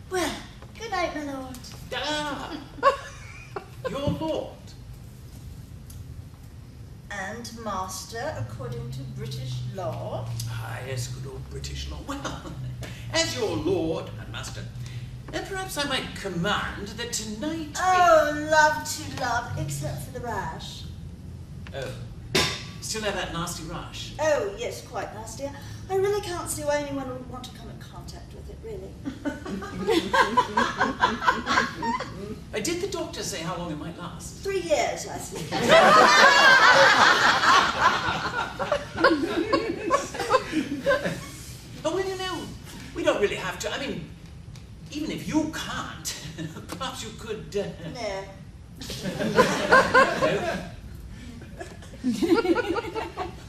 Well, good night, my lord. Ah, your lord. And master, according to British law. Ah, yes, good old British law. Well, as your lord and master, then perhaps I might command that tonight. Oh, love to love, except for the rash. Oh, still have that nasty rash. Oh, yes, quite nasty. I really can't see why anyone would want to come in contact with it, really. Did the doctor say how long it might last? 3 years, I think. Oh, well, you know, we don't really have to. I mean, even if you can't, perhaps you could. No.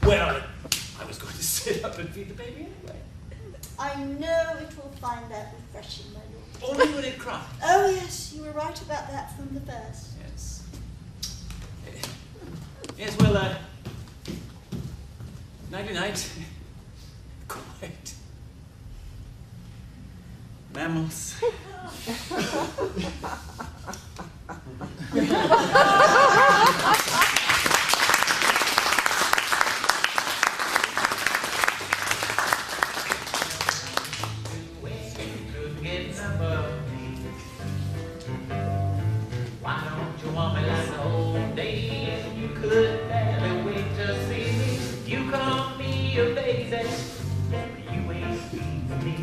Well, I was going to sit up and feed the baby anyway. I know it will find that refreshing, my lord. Only when it cries. Oh, yes, you were right about that from the first. Yes. Yes, well, nighty-night. Quite. Mammals. Why don't you want me like the old days? You could barely wait to see me. You call me a baby, but you ain't sweet for me.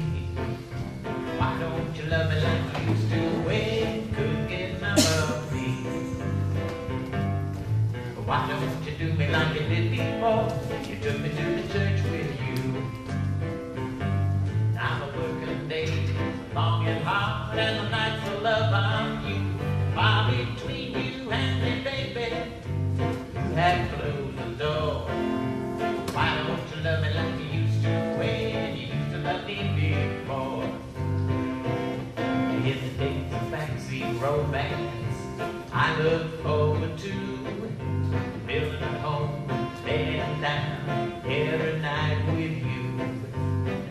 Why don't you love me like you used to when you could get enough of me? Why don't you do me like you did before? You took me to the church with you. Now the working days long and hard, and the nights of love on you. While between you and me, baby, you have closed the door. Why don't you love me like you used to when you used to love me before? In the days of backseat romance, I look forward to building a home, laying down every night with you.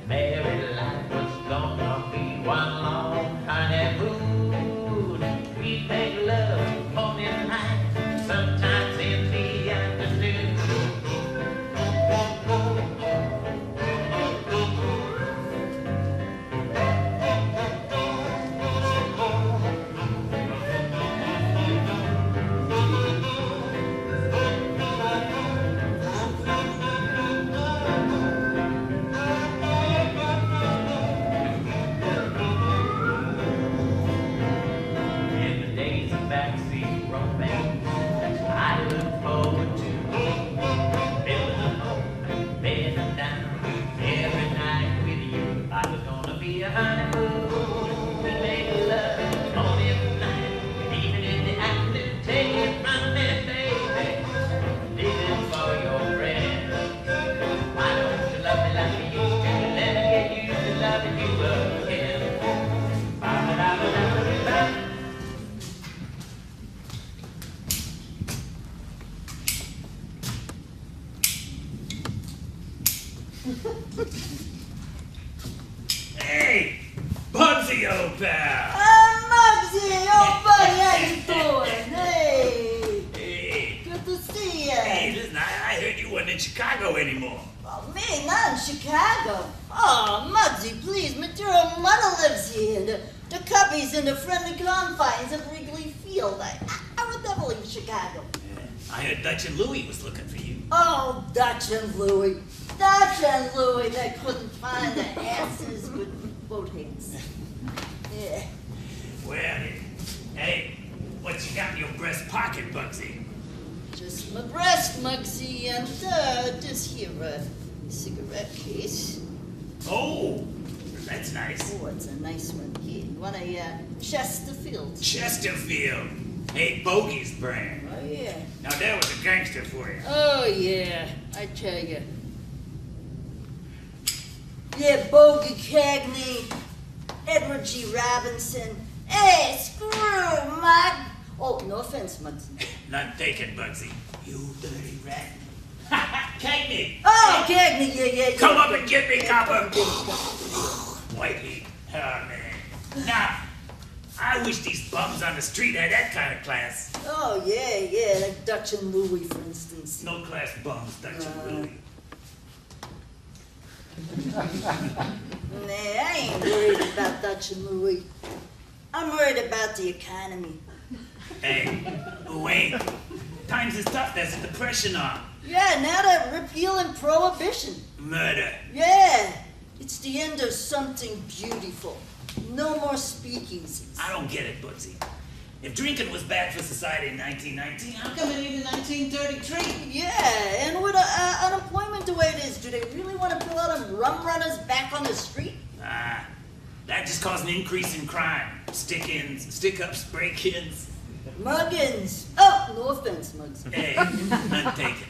Married life was gonna be one long honeymoon. We make love morning and night, sometimes in the afternoon. Hey, Bugsy, old pal. Muggsy, oh buddy, how you doing? Hey, Hey, good to see ya. Hey, listen, I heard you weren't in Chicago anymore. Oh, me, not in Chicago. Oh, Muggsy, please, Material Mother lives here. The cubby's in the friendly confines of Wrigley Field. I would never leave Chicago. I heard Dutch and Louie was looking for you. Oh, Dutch and Louie. Dutch and Louie, they couldn't find the asses with boat heads. Yeah. Well, hey, what you got in your breast pocket, Bugsy? Just my breast, Muggsy, and this here cigarette case. Oh, that's nice. Oh, it's a nice one. Yeah, you want a Chesterfield? Chesterfield. Hey, Bogey's brand. Oh, yeah. Now, that was a gangster for you. Oh, yeah, I tell you. Yeah, Bogey Cagney, Edward G. Robinson. Hey, screw Mug. Oh, no offense, Muggsy. None taken, Bugsy. You dirty rat. Cagney! Oh, Cagney, yeah. Come up and get me, copper! Get me. White heat. Oh, man. Now, I wish these bums on the street had that kind of class. Oh, yeah, like Dutch and Louie, for instance. No class bums, Dutch and Louie. Nah, I ain't worried about Dutch and Louie. I'm worried about the economy. Hey, who ain't? Times is tough, there's a depression on. Yeah, now they're repealing prohibition. Murder. Yeah, it's the end of something beautiful. No more speakeasies. I don't get it, Bugsy. If drinking was bad for society in 1919, how come it ain't in 1933? Yeah, and with unemployment the way it is, do they really want to pull out them rum runners back on the street? That just caused an increase in crime. Stick-ins, stick-ups, break-ins. Muggins. Oh, no offense, Muggs. Hey, none taken.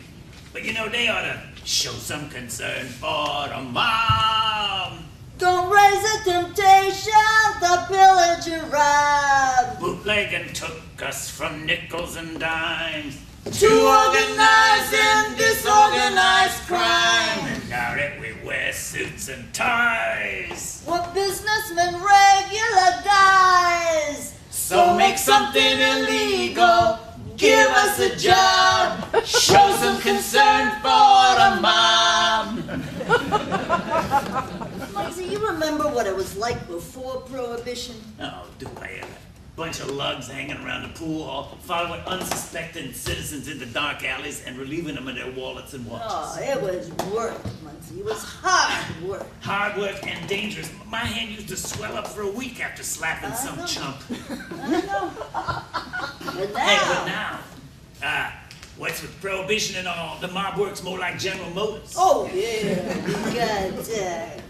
But you know, they ought to show some concern for the mom. Don't raise a temptation, the pillage and rob. Bootlegging took us from nickels and dimes To organized and disorganized crime. And now that we wear suits and ties. What businessmen regular guys. So make something illegal, give us a job, show some concern for the mom. Muggsy, you remember what it was like before Prohibition? Oh, do I ever? Bunch of lugs hanging around the pool hall, following unsuspecting citizens into dark alleys and relieving them of their wallets and watches. Oh, it was work, Muggsy. It was hard work. Hard work and dangerous. My hand used to swell up for a week after slapping some know. chump. I know. But now, Hey, but now, what's with prohibition and all? The mob works more like General Motors. oh yeah, we got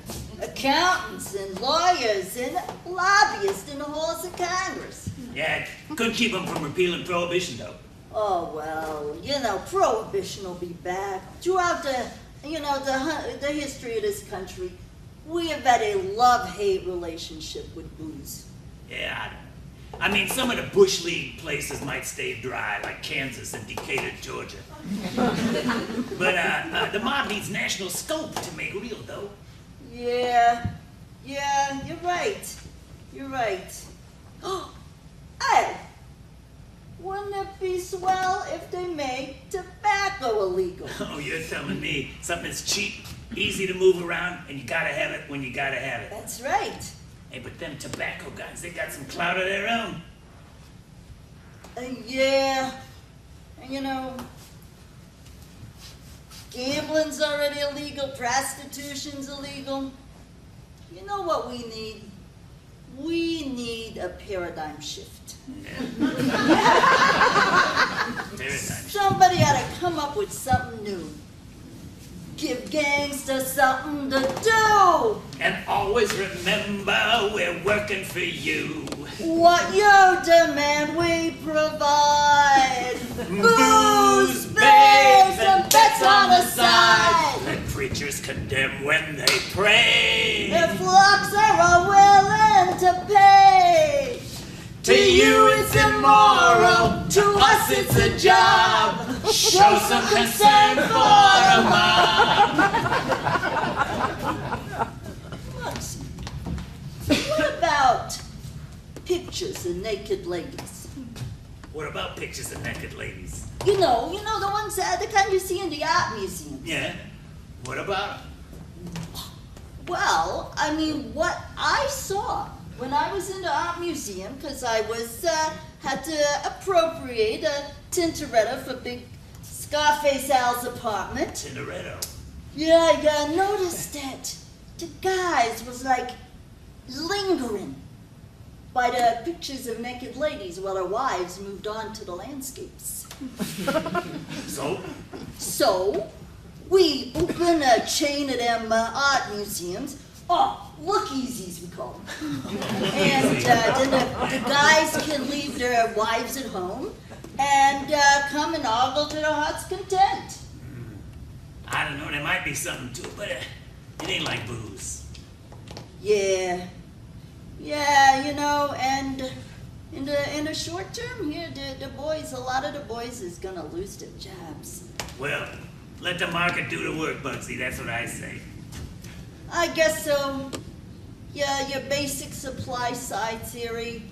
accountants and lawyers and lobbyists in the halls of Congress. Yeah, couldn't keep them from repealing prohibition, though. Oh well, Prohibition will be back. Throughout the history of this country, we have had a love-hate relationship with booze. Yeah, I don't know. I mean, some of the Bush League places might stay dry, like Kansas and Decatur, Georgia. But the mob needs national scope to make real, though. Yeah, you're right. You're right. Hey, wouldn't it be swell if they made tobacco illegal? Oh, you're telling me something that's cheap, easy to move around, and you gotta have it when you gotta have it. That's right. Hey, but them tobacco guys, they got some clout of their own. Yeah, and gambling's already illegal, prostitution's illegal. You know what we need? We need a paradigm shift. Somebody ought to come up with something new. Give gangsters something to do. And always remember, we're working for you. What you demand, we provide. Booze, babes, and bets on the side. Let preachers condemn when they pray. If flocks are willing to pay. To you it's immoral, to us it's a job. Show some concern for a mob. What about pictures of naked ladies? What about pictures of naked ladies? You know the ones the kind you see in the art museums. Yeah. What about 'em? Well, I mean, what I saw when I was in the art museum, because I was had to appropriate a Tintoretto for Big Scarface Al's apartment. Tintoretto. Yeah, I noticed that the guys was like lingering by the pictures of naked ladies while their wives moved on to the landscapes. So, we open a chain of them art museums. Oh, look-easies we call them. And then the guys can leave their wives at home and come and ogle to their heart's content. I don't know, there might be something to it, but it ain't like booze. Yeah, and in the short term here, a lot of the boys is gonna lose their jobs. Well, let the market do the work, Bugsy, that's what I say. I guess so. Yeah, your basic supply side theory,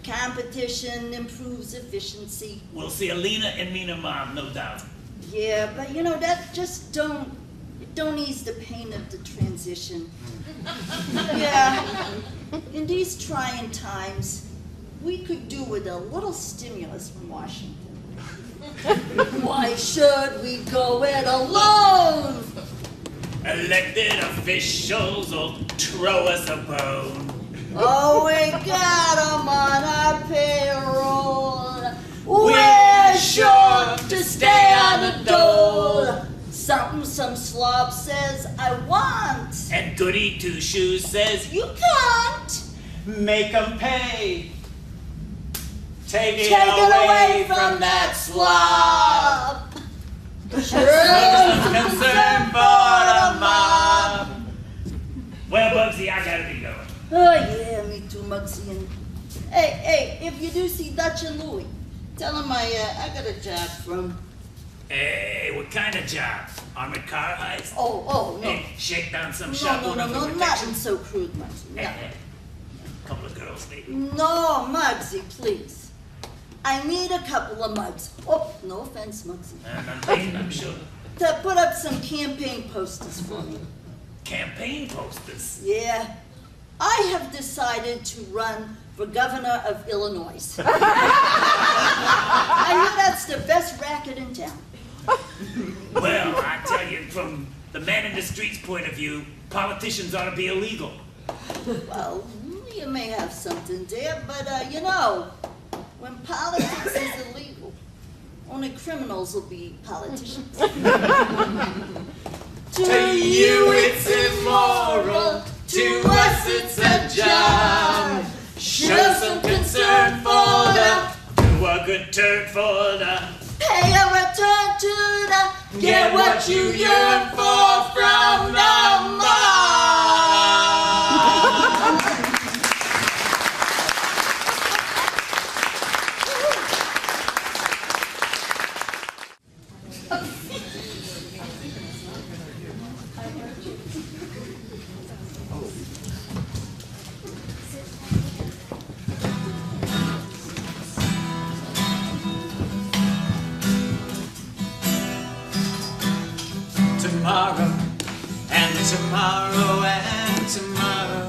competition improves efficiency. We'll see a leaner and meaner mom, no doubt. Yeah, but that just don't ease the pain of the transition. Yeah, in these trying times, we could do with a little stimulus from Washington. Why should we go it alone? Elected officials will throw us a bone. Oh, we got 'em on our payroll. We're sure to stay on the dole. Something some slob says I want. And Goody Two Shoes says, You can't. make 'em pay. Take it Take away from that slob. Some concern for the mob. Well, Bugsy, I gotta be going. Oh yeah, me too, Muggsy. And hey, if you do see Dutch and Louie, tell him I got a job from. Hey, what kind of job? Armored car heist? Oh no. Hey, shake down some No, shotgun for protection. nothing so crude, Muggsy. Hey, No. hey, couple of girls, maybe. No, Muggsy, please. I need a couple of mugs. Oh, no offense, Muggsy. I'm sure. To put up some campaign posters for me. Campaign posters. Yeah. I have decided to run for governor of Illinois. I hear that's the best racket in town. Well, I tell you, from the man in the street's point of view, politicians ought to be illegal. Well, you may have something there, but when politics is illegal, only criminals will be politicians. To you it's immoral, to us it's a job. Show some concern for do a good turn for the Pay a return to the get what you yearn for from the mob. Tomorrow and tomorrow and tomorrow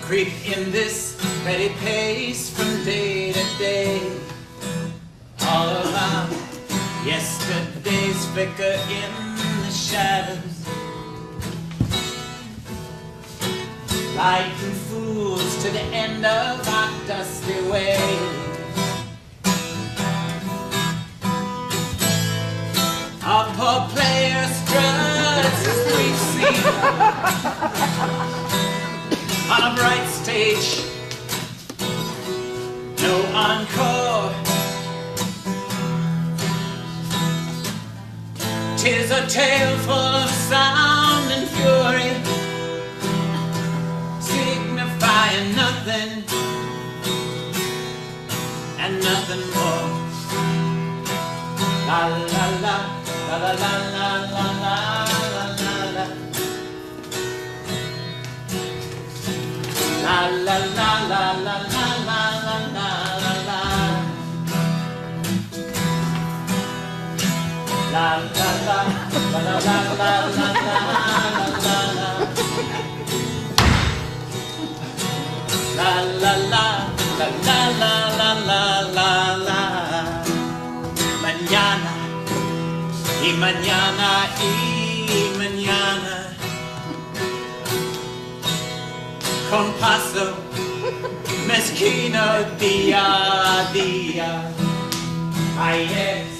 creep in this ready pace from day to day. All around yesterday's flicker in the shadows, lighting fools to the end of our dusty way. Our poor player struts as we've seen on a bright stage. No encore. 'Tis a tale full of sound and fury, signifying nothing and nothing more. La la la. La la la la la la la la. La la la la la la la. La la la la la la la la la la. La la la la la la la la la la. Mañana y mañana y mañana, con paso mezquino día a día. Ay, es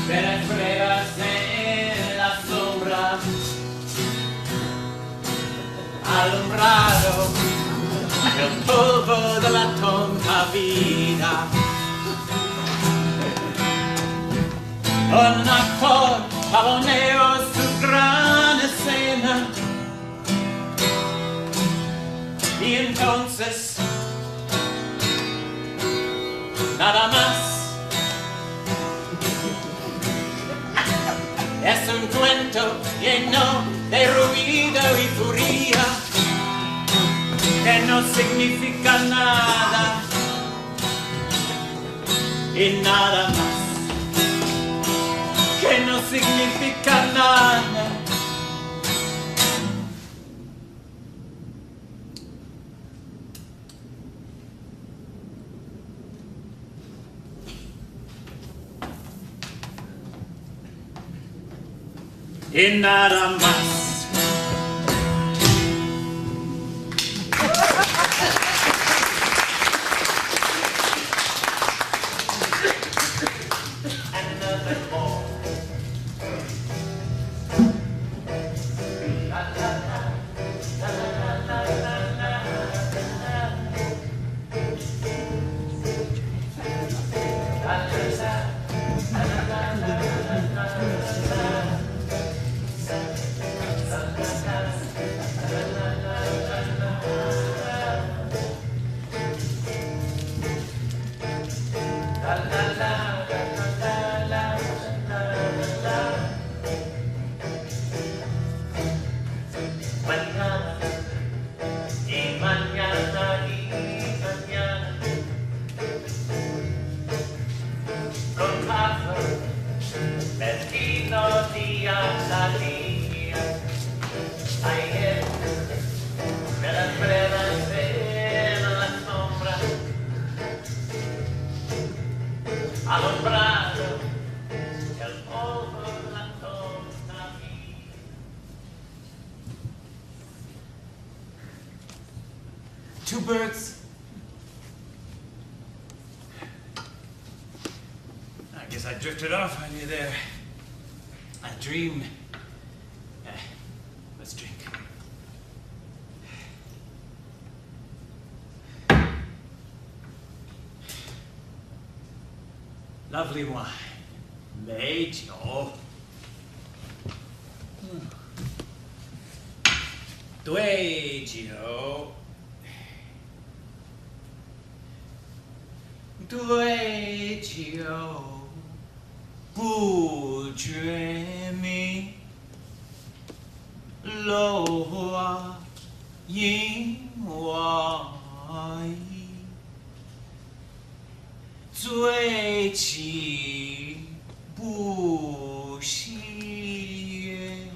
peregrinas en la sombra, alumbrado el polvo de la tonta vida. Un actor pavoneó su gran escena y entonces nada más. Es un cuento lleno de ruido y furia que no significa nada y nada más. Que no significa nada. Y nada más. Alumbrado el polvo de la tonta vida. Two birds. I guess I drifted off on you there. A dream. Let's drink. Lovely wine. 美酒。对酒。对酒。不觉明。落花迎花意。醉起不息月，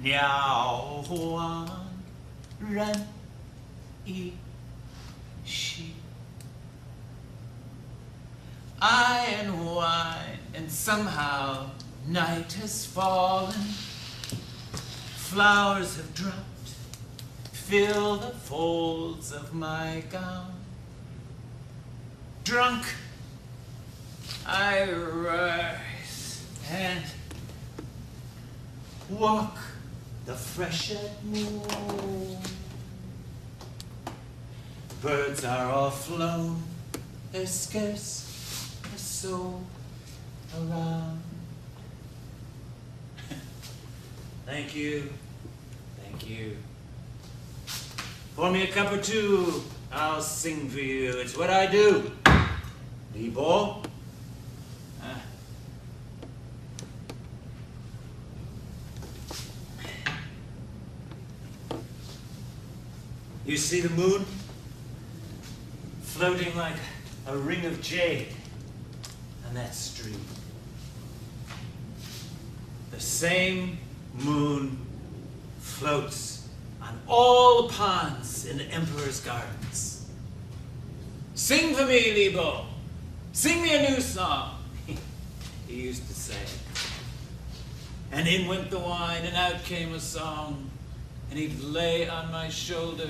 鸟还人已息。I and wine, and somehow night has fallen. Flowers have dropped, fill the folds of my gown. Drunk, I rise and walk the freshet moon. Birds are all flown, there's scarce a soul around. Thank you, thank you. Pour me a cup or two, I'll sing for you. It's what I do. Libo. You see the moon? Floating like a ring of jade. And that stream. The same moon floats on all the ponds in the emperor's gardens. Sing for me, Libo. Sing me a new song, he used to say. And in went the wine, and out came a song. And he'd lay on my shoulder,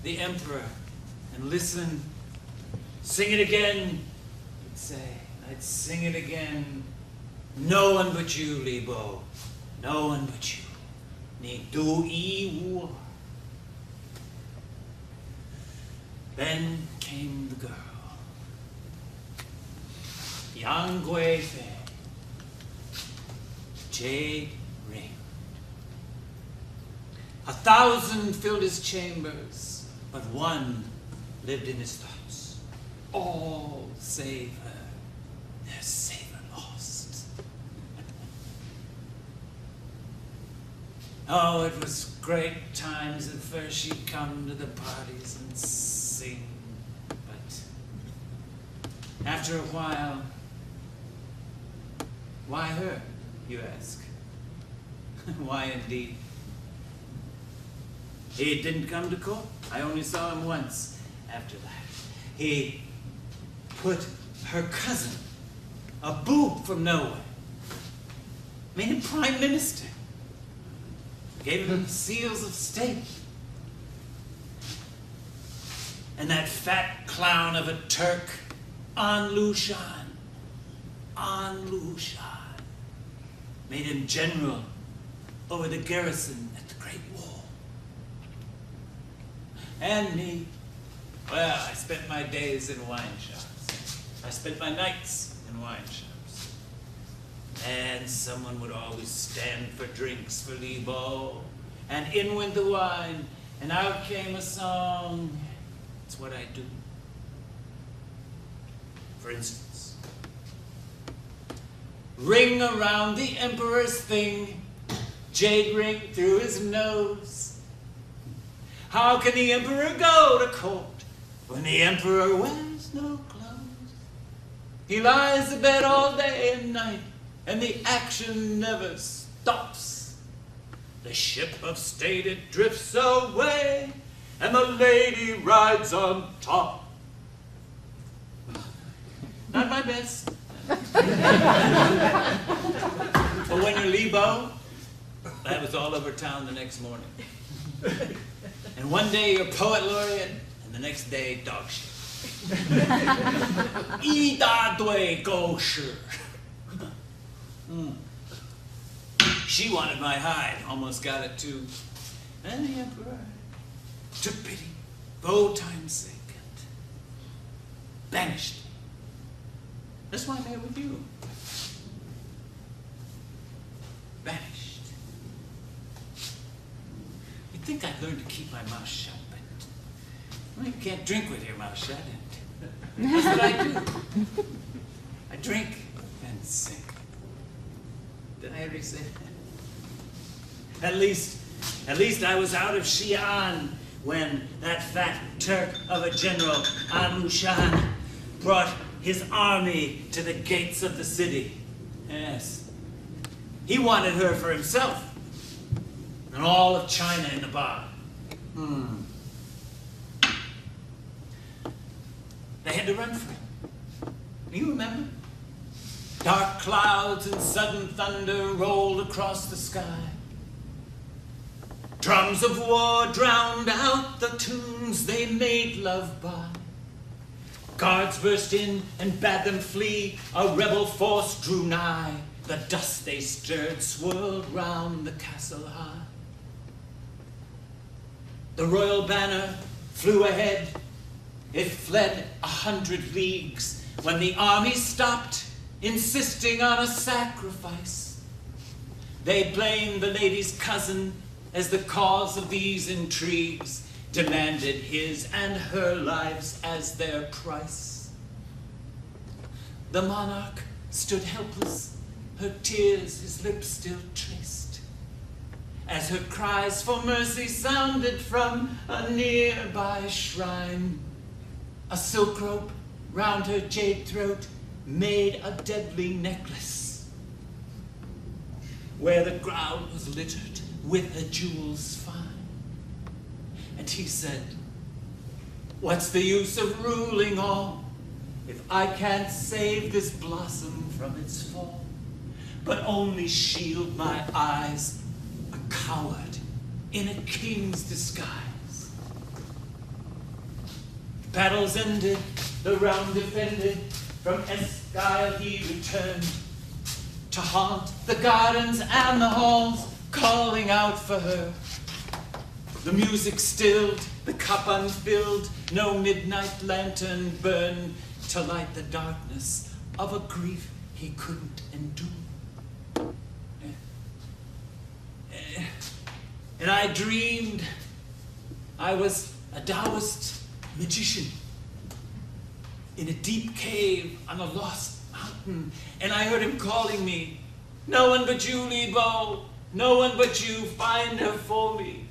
the emperor, and listen. Sing it again, he'd say. I'd sing it again. No one but you, Libo. No one but you. Ni du I war. Then came the girl. Yang Gui Fei. Jade ring. 1,000 filled his chambers, but one lived in his thoughts. All save her, their savor lost. Oh, it was great times. At first she'd come to the parties and sing, but after a while, why her, you ask? Why indeed? He didn't come to court. I only saw him once after that. He put her cousin, a boob from nowhere, made him prime minister, gave him the seals of state. And that fat clown of a Turk, An Lushan, made him general over the garrison at the Great Wall. And me, well, I spent my days in wine shops. I spent my nights in wine shops. And someone would always stand for drinks for Libo. And in went the wine, and out came a song. It's what I do. For instance, ring around the emperor's thing, jade ring through his nose. How can the emperor go to court when the emperor wears no clothes? He lies abed all day and night, and the action never stops. The ship of state, it drifts away, and the lady rides on top. Not my best. But when you're Libo, that was all over town the next morning. And one day you're poet laureate, and the next day dog shit. I da dui go shi. She wanted my hide, almost got it too. And the emperor took pity, for old time's sake, and banished me. That's why I'm here with you. Banished. You'd think I'd learn to keep my mouth shut, but well, you can't drink with your mouth shut, and that's what I do. I drink and sing. Did I already say that? At least I was out of Xi'an when that fat Turk of a general, An Lushan, brought his army to the gates of the city. Yes. He wanted her for himself and all of China in the bar. They had to run for him. You remember? Dark clouds and sudden thunder rolled across the sky. Drums of war drowned out the tunes they made love by. Guards burst in and bade them flee. A rebel force drew nigh. The dust they stirred swirled round the castle high. The royal banner flew ahead. It fled 100 leagues when the army stopped, insisting on a sacrifice. They blamed the lady's cousin as the cause of these intrigues, demanded his and her lives as their price. The monarch stood helpless, her tears his lips still traced, as her cries for mercy sounded from a nearby shrine. A silk rope round her jade throat made a deadly necklace where the ground was littered with her jewels fine. And he said, "What's the use of ruling all if I can't save this blossom from its fall, but only shield my eyes, a coward in a king's disguise?" Battles ended, the realm defended, from Esquile he returned to haunt the gardens and the halls, calling out for her. The music stilled, the cup unfilled, no midnight lantern burned to light the darkness of a grief he couldn't endure. And I dreamed I was a Taoist magician in a deep cave on a lost mountain, and I heard him calling me, "No one but you, Lebo, no one but you, find her for me."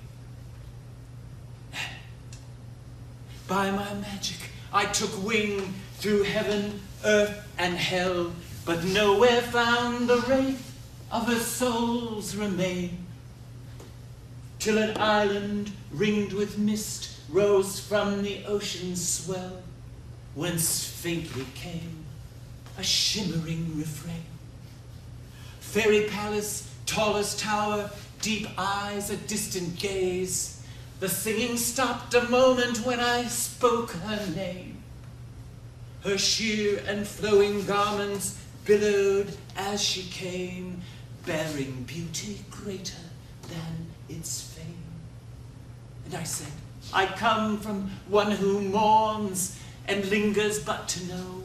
By my magic, I took wing through heaven, earth, and hell, but nowhere found the wraith of her soul's remain, till an island ringed with mist rose from the ocean's swell, whence faintly came a shimmering refrain. Fairy palace, tallest tower, deep eyes, a distant gaze. The singing stopped a moment when I spoke her name. Her sheer and flowing garments billowed as she came, bearing beauty greater than its fame. And I said, "I come from one who mourns and lingers but to know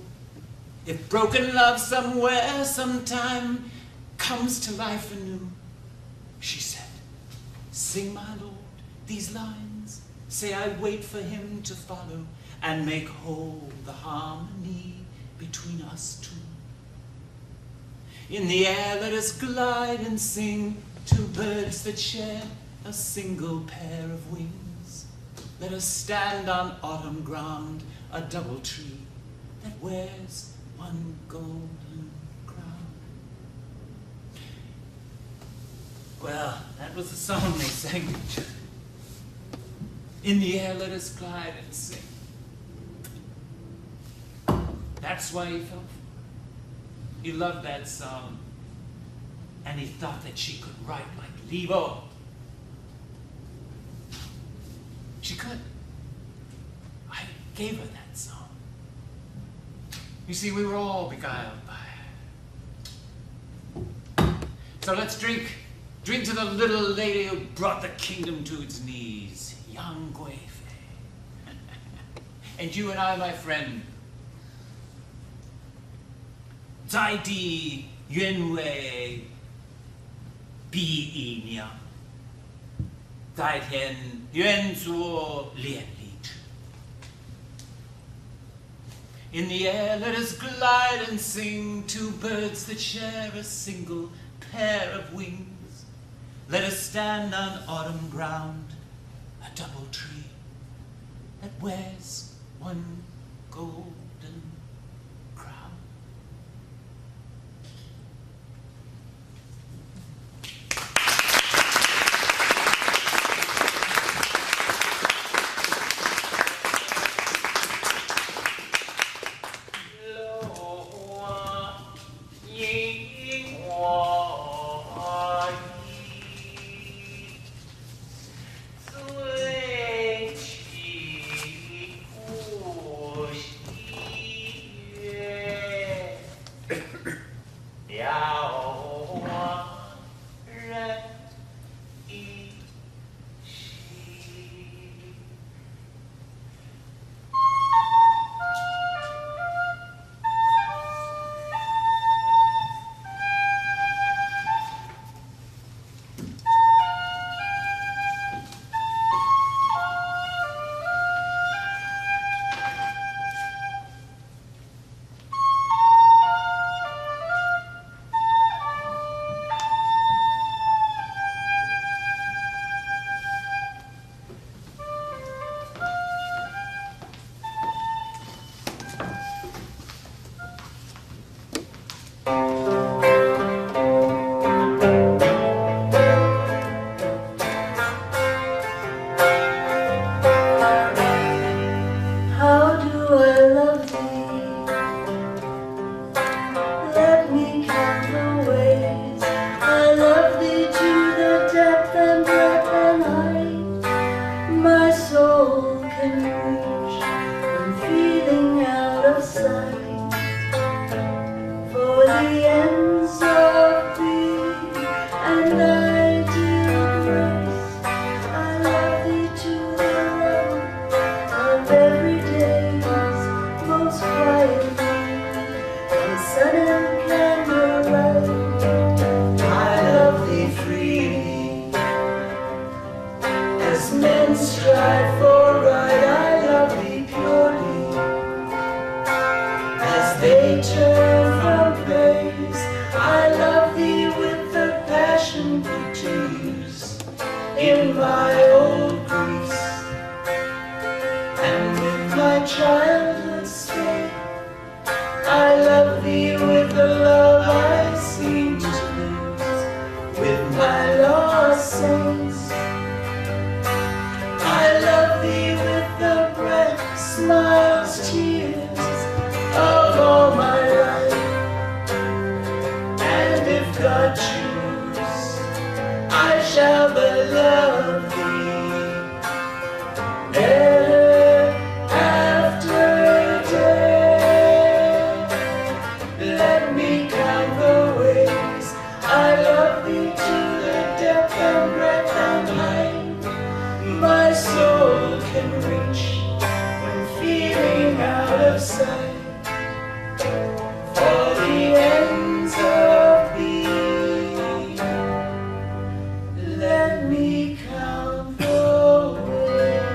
if broken love somewhere, sometime, comes to life anew." She said, "Sing, my lord, these lines, say I wait for him to follow and make whole the harmony between us two. In the air let us glide and sing, two birds that share a single pair of wings. Let us stand on autumn ground, a double tree that wears one golden crown." Well, that was the song they sang to each other. In the air let us glide and sing. That's why he fell for her. He loved that song, and he thought that she could write like Lebo. She could. I gave her that song. You see, we were all beguiled by her. So let's drink. Drink to the little lady who brought the kingdom to its knees, young Guife. And you and I, my friend, 在地原为比翼鸟，在天愿作连理枝。In the air let us glide and sing, two birds that share a single pair of wings. Let us stand on autumn ground, a double tree that wears one golden crown. Let me count the ways I love thee to the depth and breadth and height my soul can reach when feeling out of sight. For the ends of being, let me count the ways.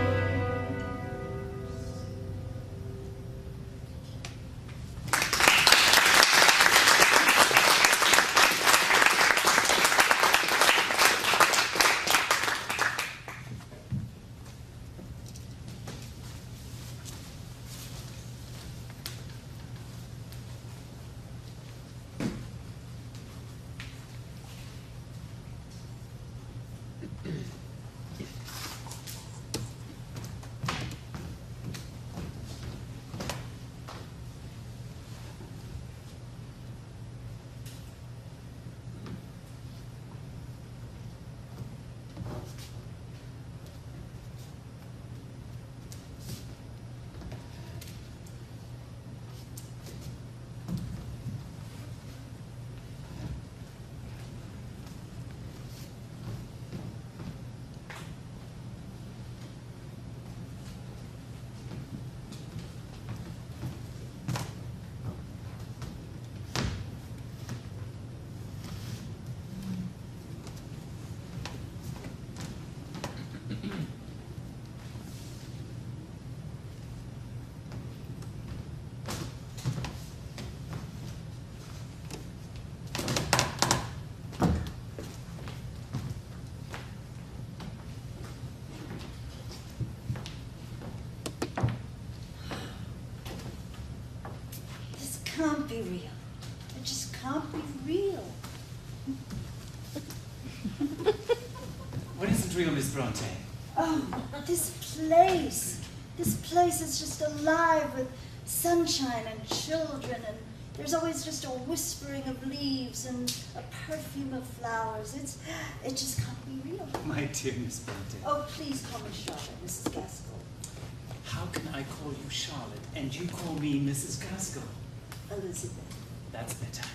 Can't be real. It just can't be real. What isn't real, Miss Bronte? Oh, this place. This place is just alive with sunshine and children, and there's always just a whispering of leaves and a perfume of flowers. It just can't be real. My dear Miss Bronte. Oh, please call me Charlotte, Mrs. Gaskell. How can I call you Charlotte and you call me Mrs. Gaskell? Elizabeth. That's better.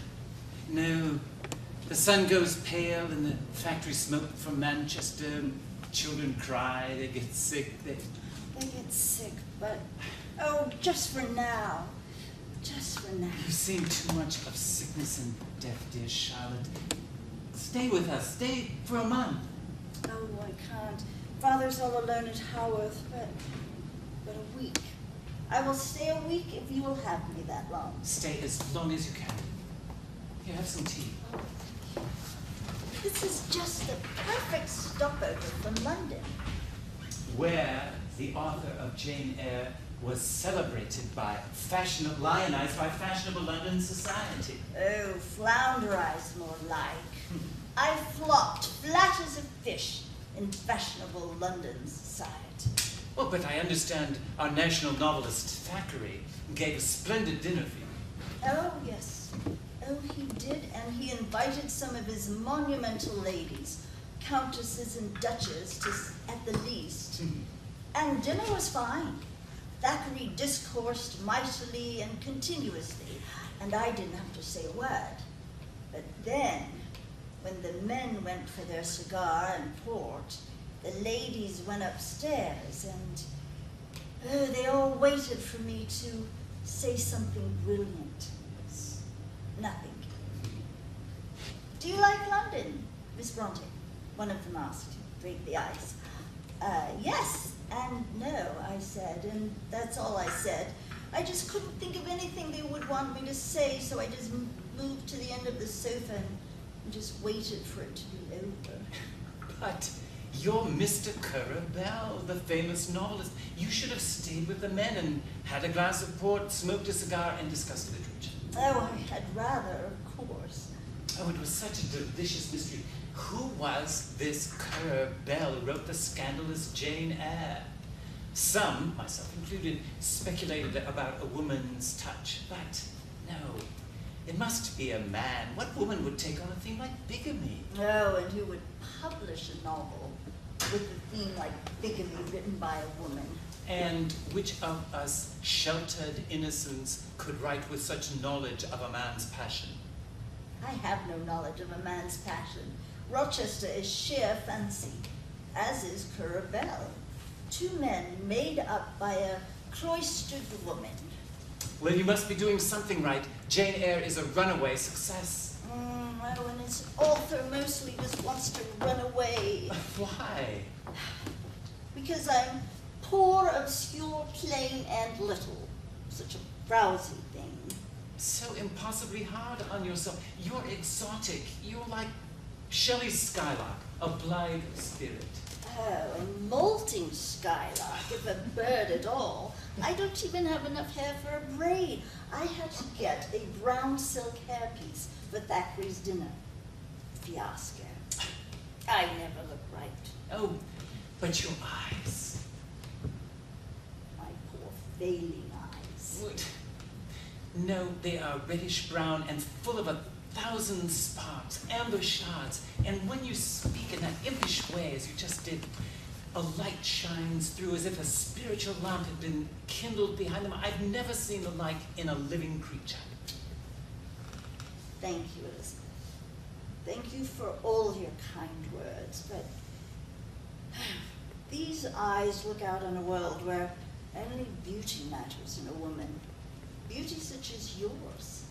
No, the sun goes pale and the factory smoke from Manchester. Children cry, they get sick, They get sick, but, oh, just for now. Just for now. You've seen too much of sickness and death, dear Charlotte. Stay with us. Stay for a month. Oh, I can't. Father's all alone at Haworth, but a week. I will stay a week if you will have me that long. Stay as long as you can. Here, have some tea. Oh, this is just the perfect stopover from London. Where the author of Jane Eyre was celebrated by lionized by fashionable London society. Oh, flounderized more like. I flopped flat as a fish in fashionable London society. Oh, but I understand our national novelist Thackeray gave a splendid dinner for you. Oh, yes. Oh, he did, and he invited some of his monumental ladies, countesses and duchesses at the least. And dinner was fine. Thackeray discoursed mightily and continuously, and I didn't have to say a word. But then, when the men went for their cigar and port, the ladies went upstairs, and they all waited for me to say something brilliant. Nothing. Do you like London, Miss Bronte? One of them asked to break the ice. Yes and no, I said, and that's all I said. I just couldn't think of anything they would want me to say, so I just moved to the end of the sofa and just waited for it to be over. But you're Mr. Currer Bell, the famous novelist. You should have stayed with the men and had a glass of port, smoked a cigar, and discussed literature. Oh, I had rather, of course. Oh, it was such a delicious mystery. Who was this Currer Bell who wrote the scandalous Jane Eyre? Some, myself included, speculated about a woman's touch, but no. It must be a man. What woman would take on a theme like bigamy? Oh, and who would publish a novel with a theme like bigamy written by a woman? And which of us sheltered innocents could write with such knowledge of a man's passion? I have no knowledge of a man's passion. Rochester is sheer fancy, as is Currer Bell. Two men made up by a cloistered woman. Well, you must be doing something right. Jane Eyre is a runaway success. Well, and its author mostly just wants to run away. Why? Because I'm poor, obscure, plain, and little. Such a frowsy thing. So impossibly hard on yourself. You're exotic. You're like Shelley's Skylark, a blithe spirit. Oh, a molting skylark, if a bird at all. I don't even have enough hair for a braid. I had to get a brown silk hairpiece for Thackeray's dinner. Fiasco. I never look right. Oh, but your eyes. My poor failing eyes. Would. No, they are reddish-brown and full of 1,000 sparks, amber shards, and when you speak in that impish way as you just did, a light shines through as if a spiritual lamp had been kindled behind them. I've never seen the like in a living creature. Thank you, Elizabeth. Thank you for all your kind words, but these eyes look out on a world where only beauty matters in a woman. Beauty such as yours.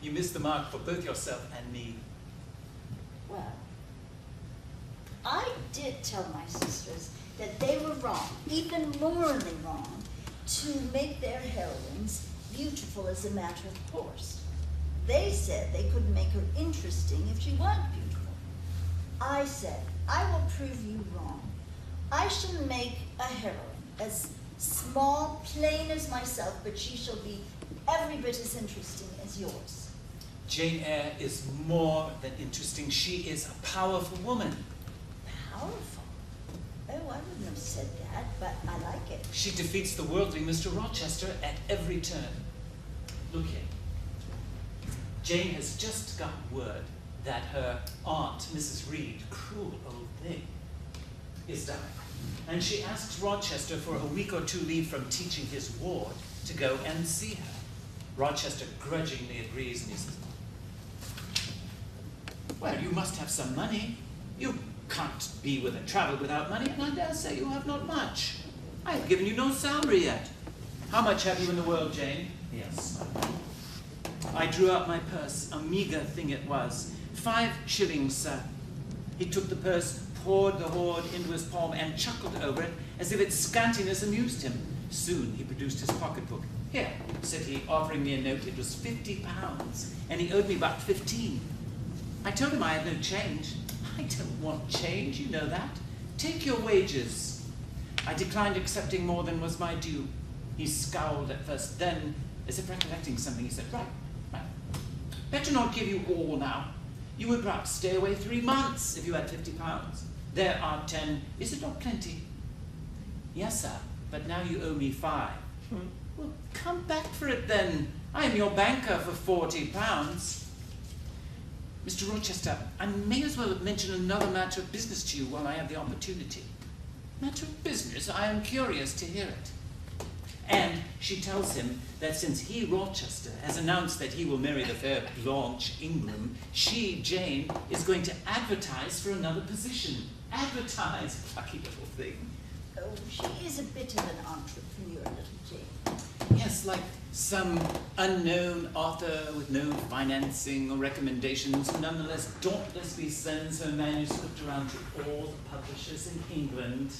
You missed the mark for both yourself and me. Well, I did tell my sisters that they were wrong, even morally wrong, to make their heroines beautiful as a matter of course. They said they couldn't make her interesting if she weren't beautiful. I said, I will prove you wrong. I shall make a heroine as small, plain as myself, but she shall be every bit as interesting as yours. Jane Eyre is more than interesting. She is a powerful woman. Powerful? Oh, I wouldn't have said that, but I like it. She defeats the worldly Mr. Rochester at every turn. Look here. Jane has just got word that her aunt, Mrs. Reed, cruel old thing, is dying. And she asks Rochester for a week or two leave from teaching his ward to go and see her. Rochester grudgingly agrees, and he says, well, you must have some money. You can't be with and travel without money, and I dare say you have not much. I have given you no salary yet. How much have you in the world, Jane? Yes. I drew out my purse, a meager thing it was. 5 shillings, sir. He took the purse, poured the hoard into his palm, and chuckled over it as if its scantiness amused him. Soon he produced his pocketbook. Here, said he, offering me a note. It was £50, and he owed me about 15. I told him I had no change. I don't want change, you know that. Take your wages. I declined accepting more than was my due. He scowled at first, then, as if recollecting something, he said, right. Better not give you all now. You would perhaps stay away 3 months if you had £50. There are 10. Is it not plenty? Yes, sir, but now you owe me 5. Well, come back for it then. I am your banker for £40. Mr. Rochester, I may as well mention another matter of business to you while I have the opportunity. Matter of business? I am curious to hear it. And she tells him that since he, Rochester, has announced that he will marry the fair Blanche Ingram, she, Jane, is going to advertise for another position. Advertise? Lucky little thing. Oh, she is a bit of an entrepreneur, little Jane. Yes, like some unknown author with no financing or recommendations who nonetheless dauntlessly sends her manuscript around to all the publishers in England.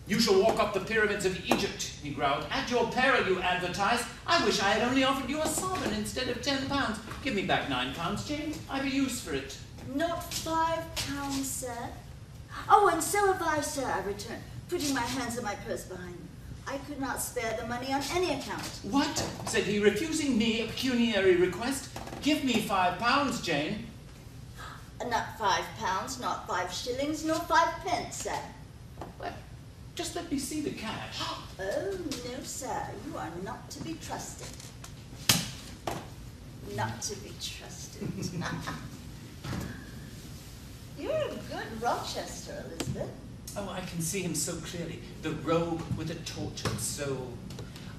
You shall walk up the pyramids of Egypt, he growled. At your peril you advertise. I wish I had only offered you a sovereign instead of £10. Give me back £9, Jane. I've a use for it. Not £5, sir. Oh, and so have I, sir, I returned, putting my hands in my purse behind me. I could not spare the money on any account. What? Said he, refusing me a pecuniary request. Give me £5, Jane. Not £5, not 5 shillings, nor 5 pence, sir. Well, just let me see the cash. Oh, no, sir, you are not to be trusted. Not to be trusted. You're a good Rochester, Elizabeth. Oh, I can see him so clearly. The rogue with a tortured soul.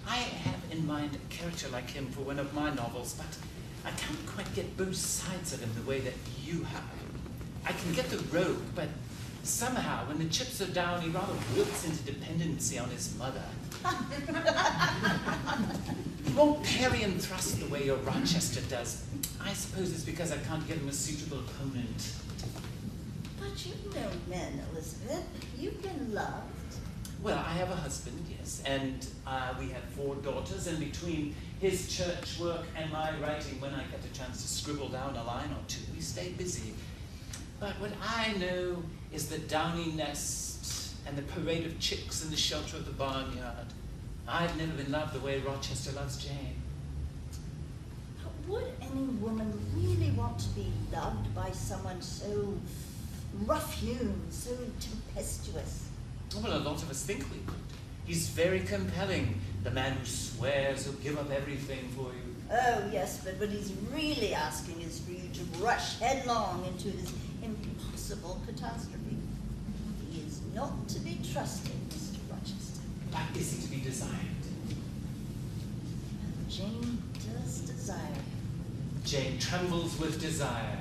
I have in mind a character like him for one of my novels, but I can't quite get both sides of him the way that you have. I can get the rogue, but somehow when the chips are down, he rather wilts into dependency on his mother. He won't parry and thrust the way your Rochester does. I suppose it's because I can't get him a suitable opponent. But you've known men, Elizabeth. You've been loved. Well, I have a husband, yes, and we have 4 daughters, and between his church work and my writing, when I get a chance to scribble down a line or two, we stay busy. But what I know is the downy nest and the parade of chicks in the shelter of the barnyard. I've never been loved the way Rochester loves Jane. But would any woman really want to be loved by someone so rough-hewn, so tempestuous? Well, a lot of us think we would. He's very compelling, the man who swears he'll give up everything for you. Oh, yes, but what he's really asking is for you to rush headlong into this impossible catastrophe. He is not to be trusted, Mr. Rochester. But is he to be desired? Jane does desire him. Jane trembles with desire,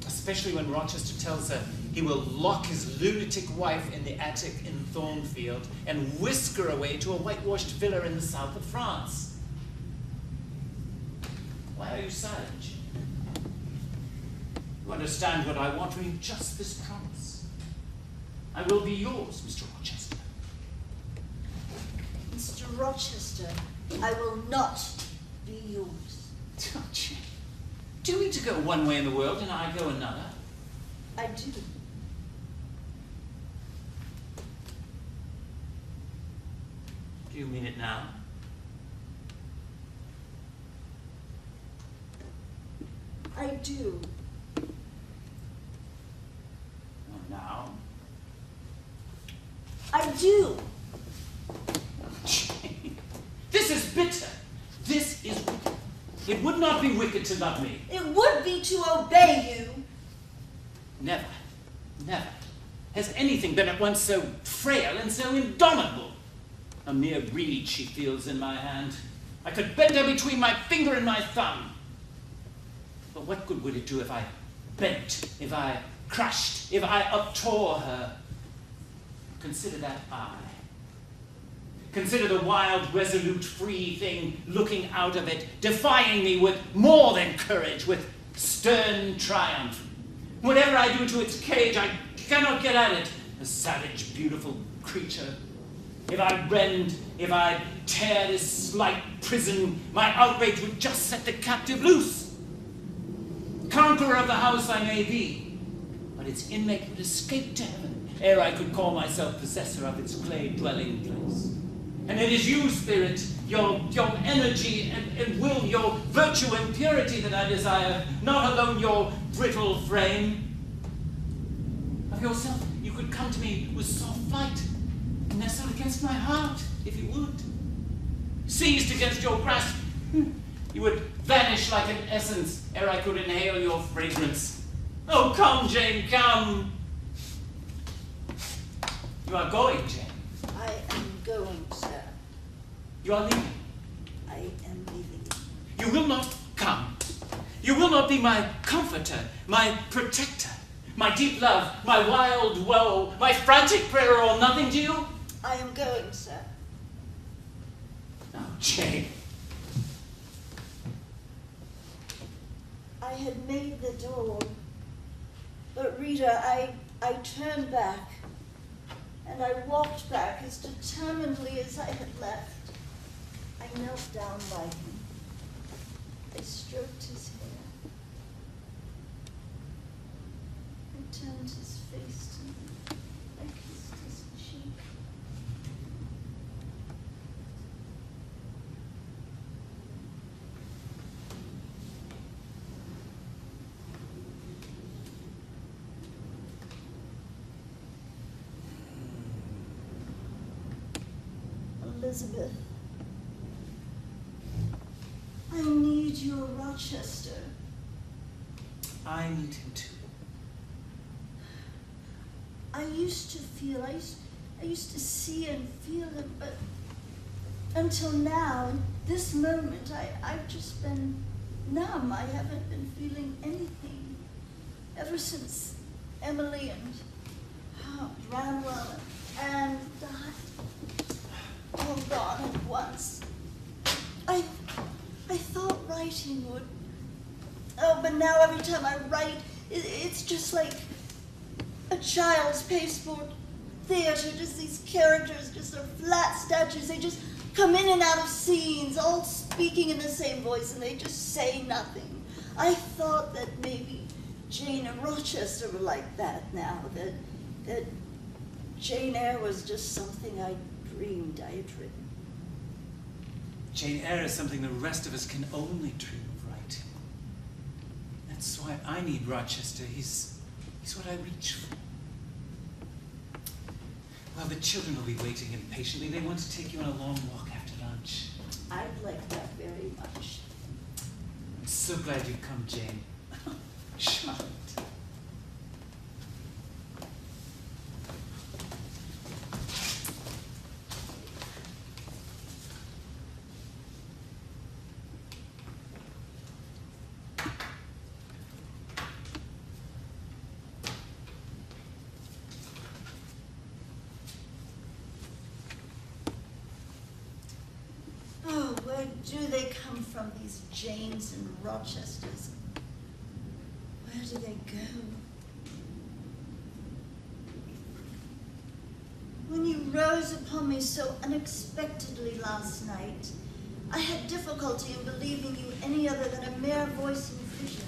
especially when Rochester tells her he will lock his lunatic wife in the attic in Thornfield and whisk her away to a whitewashed villa in the south of France. Why are you silent, Jane? You understand what I want from you, just this promise. I will be yours, Mr. Rochester. Mr. Rochester, I will not be yours. Oh, Jane. Do we to go one way in the world and I go another? I do. Do you mean it now? I do. Now? I do. Jane, this is bitter. This is wicked. It would not be wicked to love me. It would be to obey you. Never, never has anything been at once so frail and so indomitable. A mere reed she feels in my hand. I could bend her between my finger and my thumb. But what good would it do if I bent, if I crushed, if I uptore her? Consider that eye. Consider the wild, resolute, free thing looking out of it, defying me with more than courage, with stern triumph. Whatever I do to its cage, I cannot get at it. A savage, beautiful creature. If I rend, if I tear this slight prison, my outrage would just set the captive loose. Conqueror of the house I may be, but its inmate would escape to heaven ere I could call myself possessor of its clay dwelling place. And it is you, spirit, your energy and will, your virtue and purity that I desire, not alone your brittle frame. Of yourself, you could come to me with soft light, nestle against my heart, if you would. Seized against your grasp, you would vanish like an essence ere I could inhale your fragrance. Oh, come, Jane, come. You are going, Jane. I am going, sir. You are leaving. I am leaving. You will not come. You will not be my comforter, my protector, my deep love, my wild woe, my frantic prayer or nothing to you? I am going, sir. Oh, Jane. I had made the door, but Rita, I turned back, and I walked back as determinedly as I had left. I knelt down by him. I stroked his hair. I turned his face to me. I kissed his cheek. Elizabeth, I need your Rochester. I need him too. I used to feel, I used to see and feel him, but until now, in this moment, I've just been numb. I haven't been feeling anything ever since Emily and Branwell and all gone at once. I thought writing would, but now every time I write, it's just like a child's pasteboard theater, just these characters, just are flat statues. They just come in and out of scenes, all speaking in the same voice, and they just say nothing. I thought that maybe Jane and Rochester were like that now, that Jane Eyre was just something I dreamed I had written. Jane Eyre is something the rest of us can only dream of writing. That's why I need Rochester. He's what I reach for. Well, the children will be waiting impatiently. They want to take you on a long walk after lunch. I'd like that very much. I'm so glad you've come, Jane. Charlotte. Oh, where do they come from, these Janes and Rochesters? Where do they go? When you rose upon me so unexpectedly last night, I had difficulty in believing you any other than a mere voice and vision.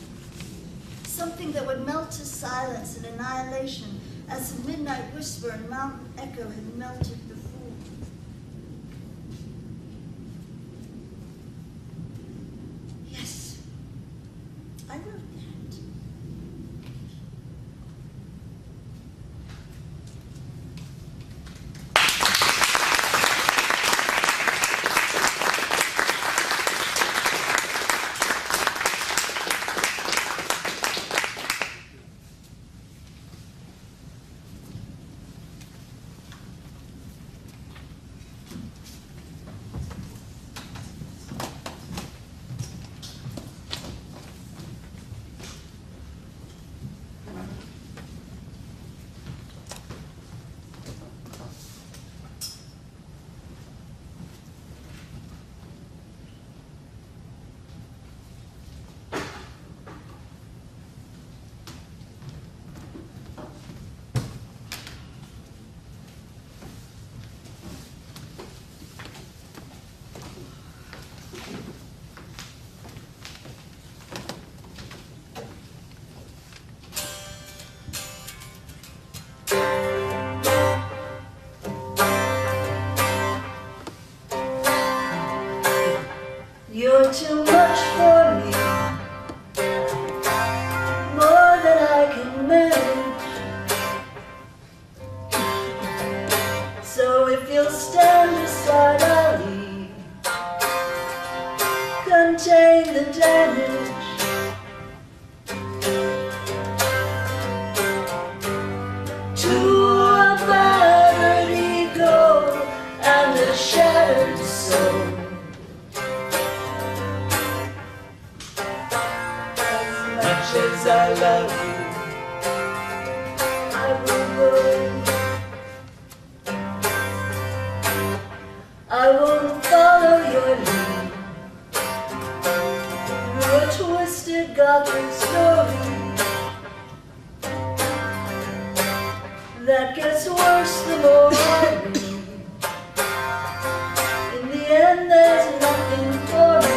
Something that would melt to silence and annihilation as the midnight whisper and mountain echo had melted before. Yes, I wrote that. You're too much for me, more than I can manage. So if you'll stand aside, I'll leave, contain the damage. To a battered ego and a shattered soul. As I love you, I will go. I won't follow your lead through a twisted gothic story that gets worse the more I read. In the end, there's nothing for me.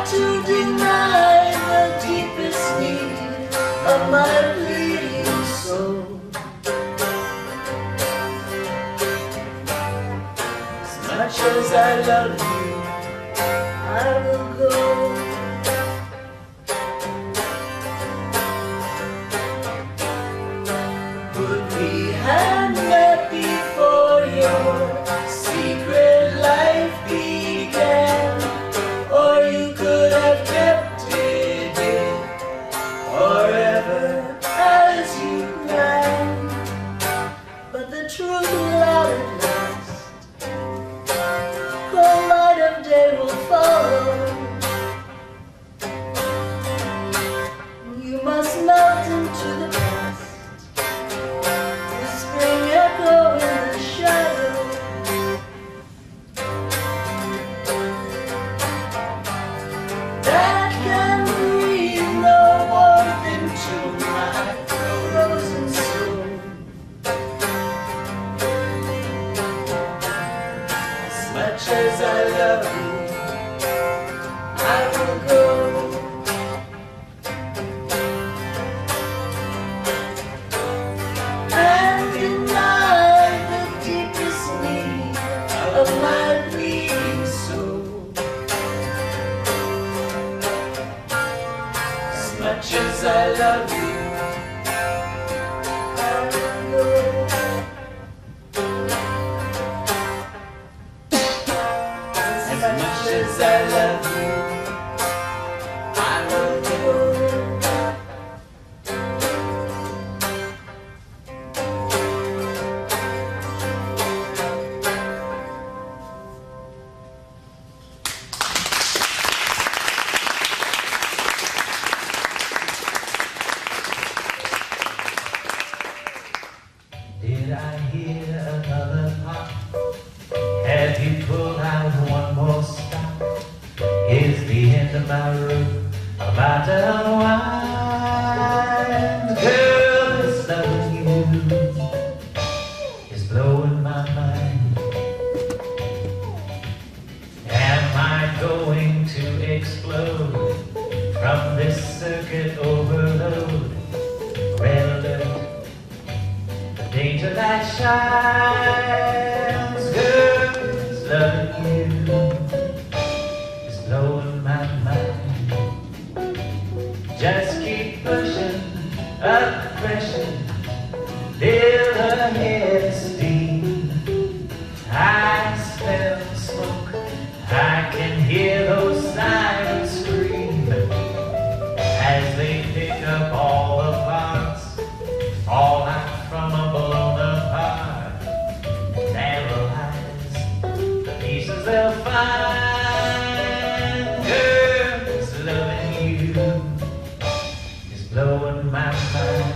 To deny the deepest need of my bleeding soul. As much as I love you, I will go. Would we have met before your secret life began? Or you could have kept it in day will follow. You must melt into the past, whispering echo in the shadow. That can breathe no warmth into my frozen soul. As much as I love you, I will go. And deny the deepest need of my bleeding soul. As much as I love you, I will go. As much as I love you, I will go. Did I hear another pop? Have you pulled out one more stop? Is the end of my rope about to unwind? Girl, this loving you is blowing my mind. Am I going to explode from this circuit overload? Red alert. Danger that shines, girl, is loving you, is blowing my mind. Just keep pushing up the pressure, till her head steam. I smell smoke, I can hear those sirens scream, as they pick up all the parts, all out from a blown apart, analyze the pieces they'll find. Girl, this loving you is blowing my mind.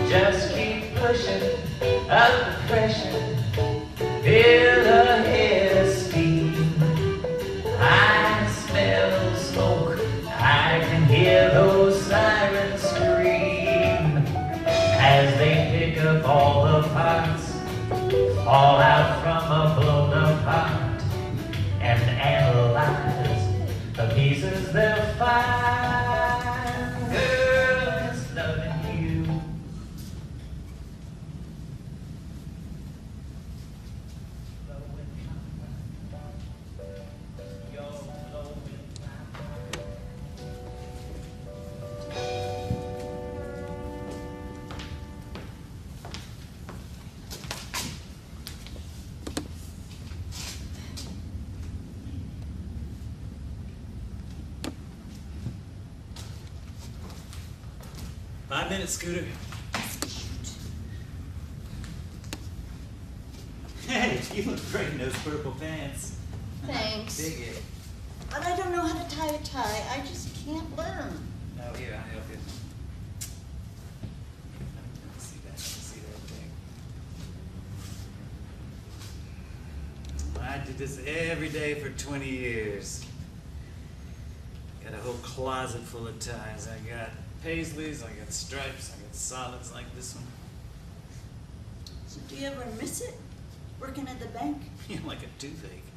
Just keep pushing up the pressure, feel the head steam. I smell smoke, I can hear those sirens scream, as they pick up all the parts, fall out from a blown apart, and analyze the pieces they'll find. Girl, it's loving you. Five minutes, Scooter. Hey, you look great in those purple pants. Thanks. Dig it. But I don't know how to tie a tie. I just can't learn. Oh, here, I'll help you. Let me see that thing. I did this every day for 20 years. Got a whole closet full of ties. I got paisleys, I got stripes, I got solids like this one. So do you ever miss it? Working at the bank? You're like a toothache.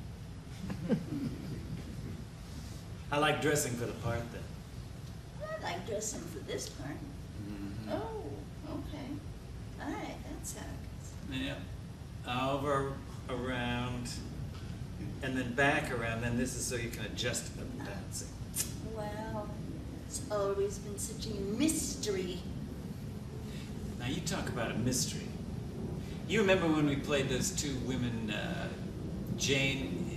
I like dressing for the part, though. I like dressing for this part. Mm-hmm. Oh, okay. All right, that's how it goes. Yeah. Over, around, and then back around. Then this is so you can adjust it up and down. See? Wow, it's always been such a mystery. Now you talk about a mystery. You remember when we played those two women,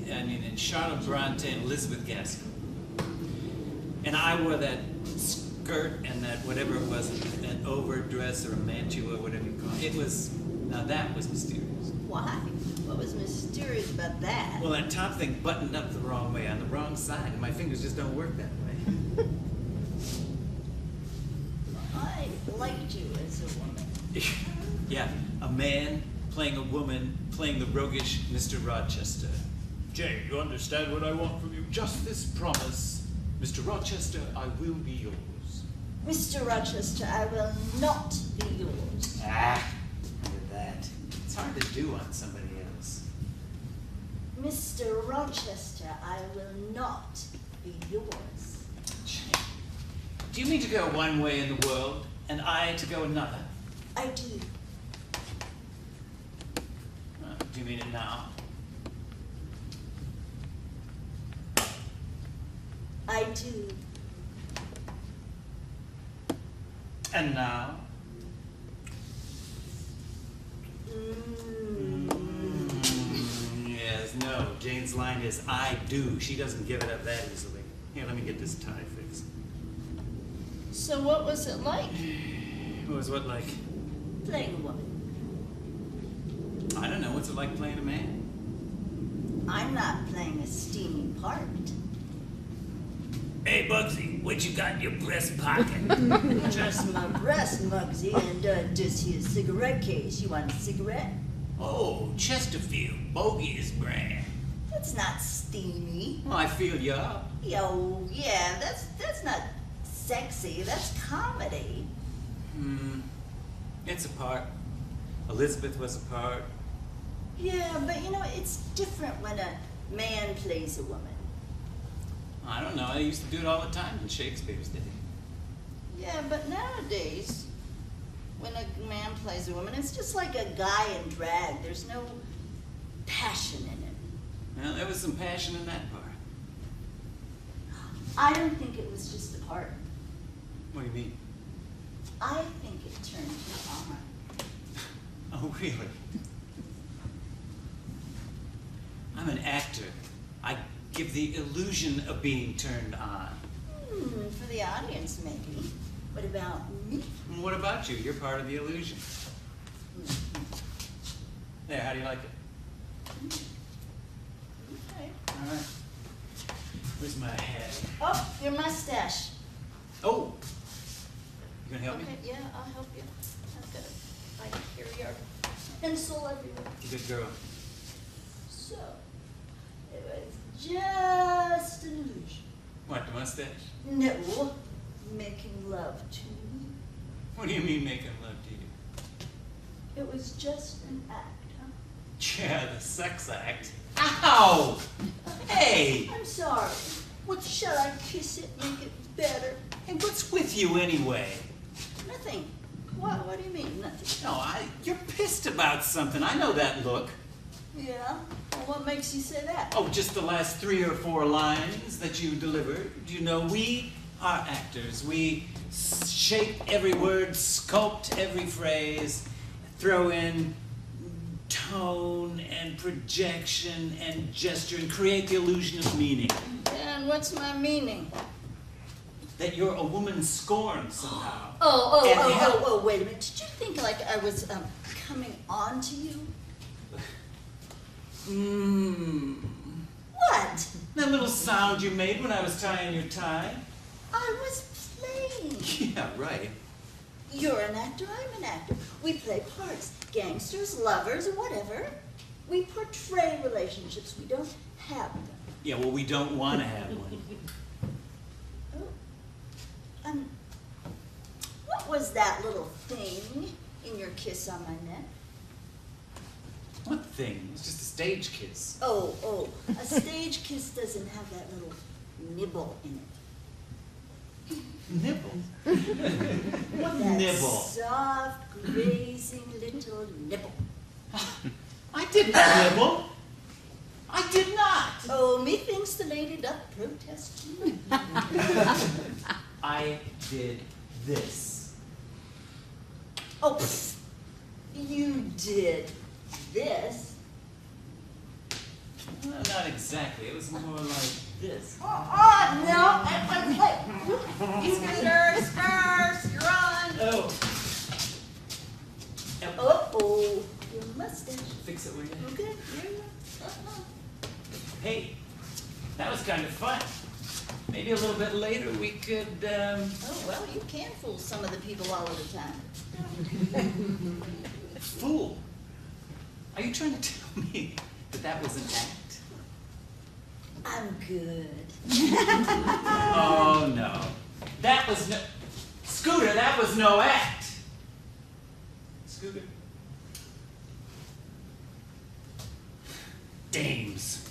and Charlotte Bronte and Elizabeth Gaskell? And I wore that skirt and that whatever it was, an overdress or a mantua or whatever you call it. Now that was mysterious. Why? What was mysterious about that? Well, that top thing buttoned up the wrong way, on the wrong side, and my fingers just don't work that way. I liked you as a woman. Yeah, a man playing a woman, playing the roguish Mr. Rochester. Jane, you understand what I want from you? Just this promise. Mr. Rochester, I will be yours. Mr. Rochester, I will not be yours. Ah, look at that. It's hard to do on somebody else. Mr. Rochester, I will not be yours. Jane, do you mean to go one way in the world, and I to go another? I do. Do you mean it now? I do. And now? Yes, no. Jane's line is, I do. She doesn't give it up that easily. Here, let me get this tie fixed. So what was it like, What was what like? playing a woman? I don't know. What's it like playing a man? I'm not playing a steamy part. Hey, Bugsy, what you got in your breast pocket? Just my breast, Muggsy, and just his cigarette case. You want a cigarette? Oh, Chesterfield, bogus brand. That's not steamy. Well, I feel you up. Yo, yeah, that's not sexy. That's comedy. It's a part. Elizabeth was a part. Yeah, but you know, it's different when a man plays a woman. I don't know. They used to do it all the time in Shakespeare's day. Yeah, but nowadays, when a man plays a woman, it's just like a guy in drag. There's no passion in it. Well, there was some passion in that part. I don't think it was just a part. What do you mean? I think it turned you on. Oh, really? I'm an actor. I give the illusion of being turned on. For the audience, maybe. What about me? And what about you? You're part of the illusion. There, how do you like it? Okay. All right. Where's my hat? Oh, your mustache. Oh! You gonna help me? Okay, yeah, I'll help you. I've got it. Here we are. Pencil everywhere. Good girl. So, it was just an illusion. What, the mustache? No, making love to me. What do you mean making love to you? It was just an act, huh? Yeah, the sex act. Ow! Hey! I'm sorry. Shall I kiss it, make it better? Hey, what's with you anyway? Nothing. What do you mean, nothing? No, you're pissed about something. I know that look. Yeah? Well, what makes you say that? Oh, just the last 3 or 4 lines that you delivered. You know, we are actors. We shape every word, sculpt every phrase, throw in tone and projection and gesture and create the illusion of meaning. And what's my meaning? That you're a woman scorned somehow. Oh, wait a minute. Did you think like I was coming on to you? What? That little sound you made when I was tying your tie. I was playing. Yeah, right. You're an actor, I'm an actor. We play parts. Gangsters, lovers, or whatever. We portray relationships. We don't have them. Yeah, well, we don't want to have one. Oh. What was that little thing in your kiss on my neck? What thing? It's just a stage kiss. Oh, a stage kiss doesn't have that little nibble in it. Nibble? What That nibble? soft, grazing little nibble. I didn't nibble. I did not. Oh, methinks the lady doth protest too. I did this. Oh, pfft. You did this. Well, not exactly. It was more like this. Oh, no. Wait. Scooter, Spurz, you're on. Oh. Uh-oh. Your mustache. Fix it, will you? Okay. Hey, that was kind of fun. Maybe a little bit later we could, Oh, well, you can fool some of the people all of the time. fool. Are you trying to tell me that that was an act? I'm good. Oh, no. That was no... Scooter, that was no act. Scooter. Dames.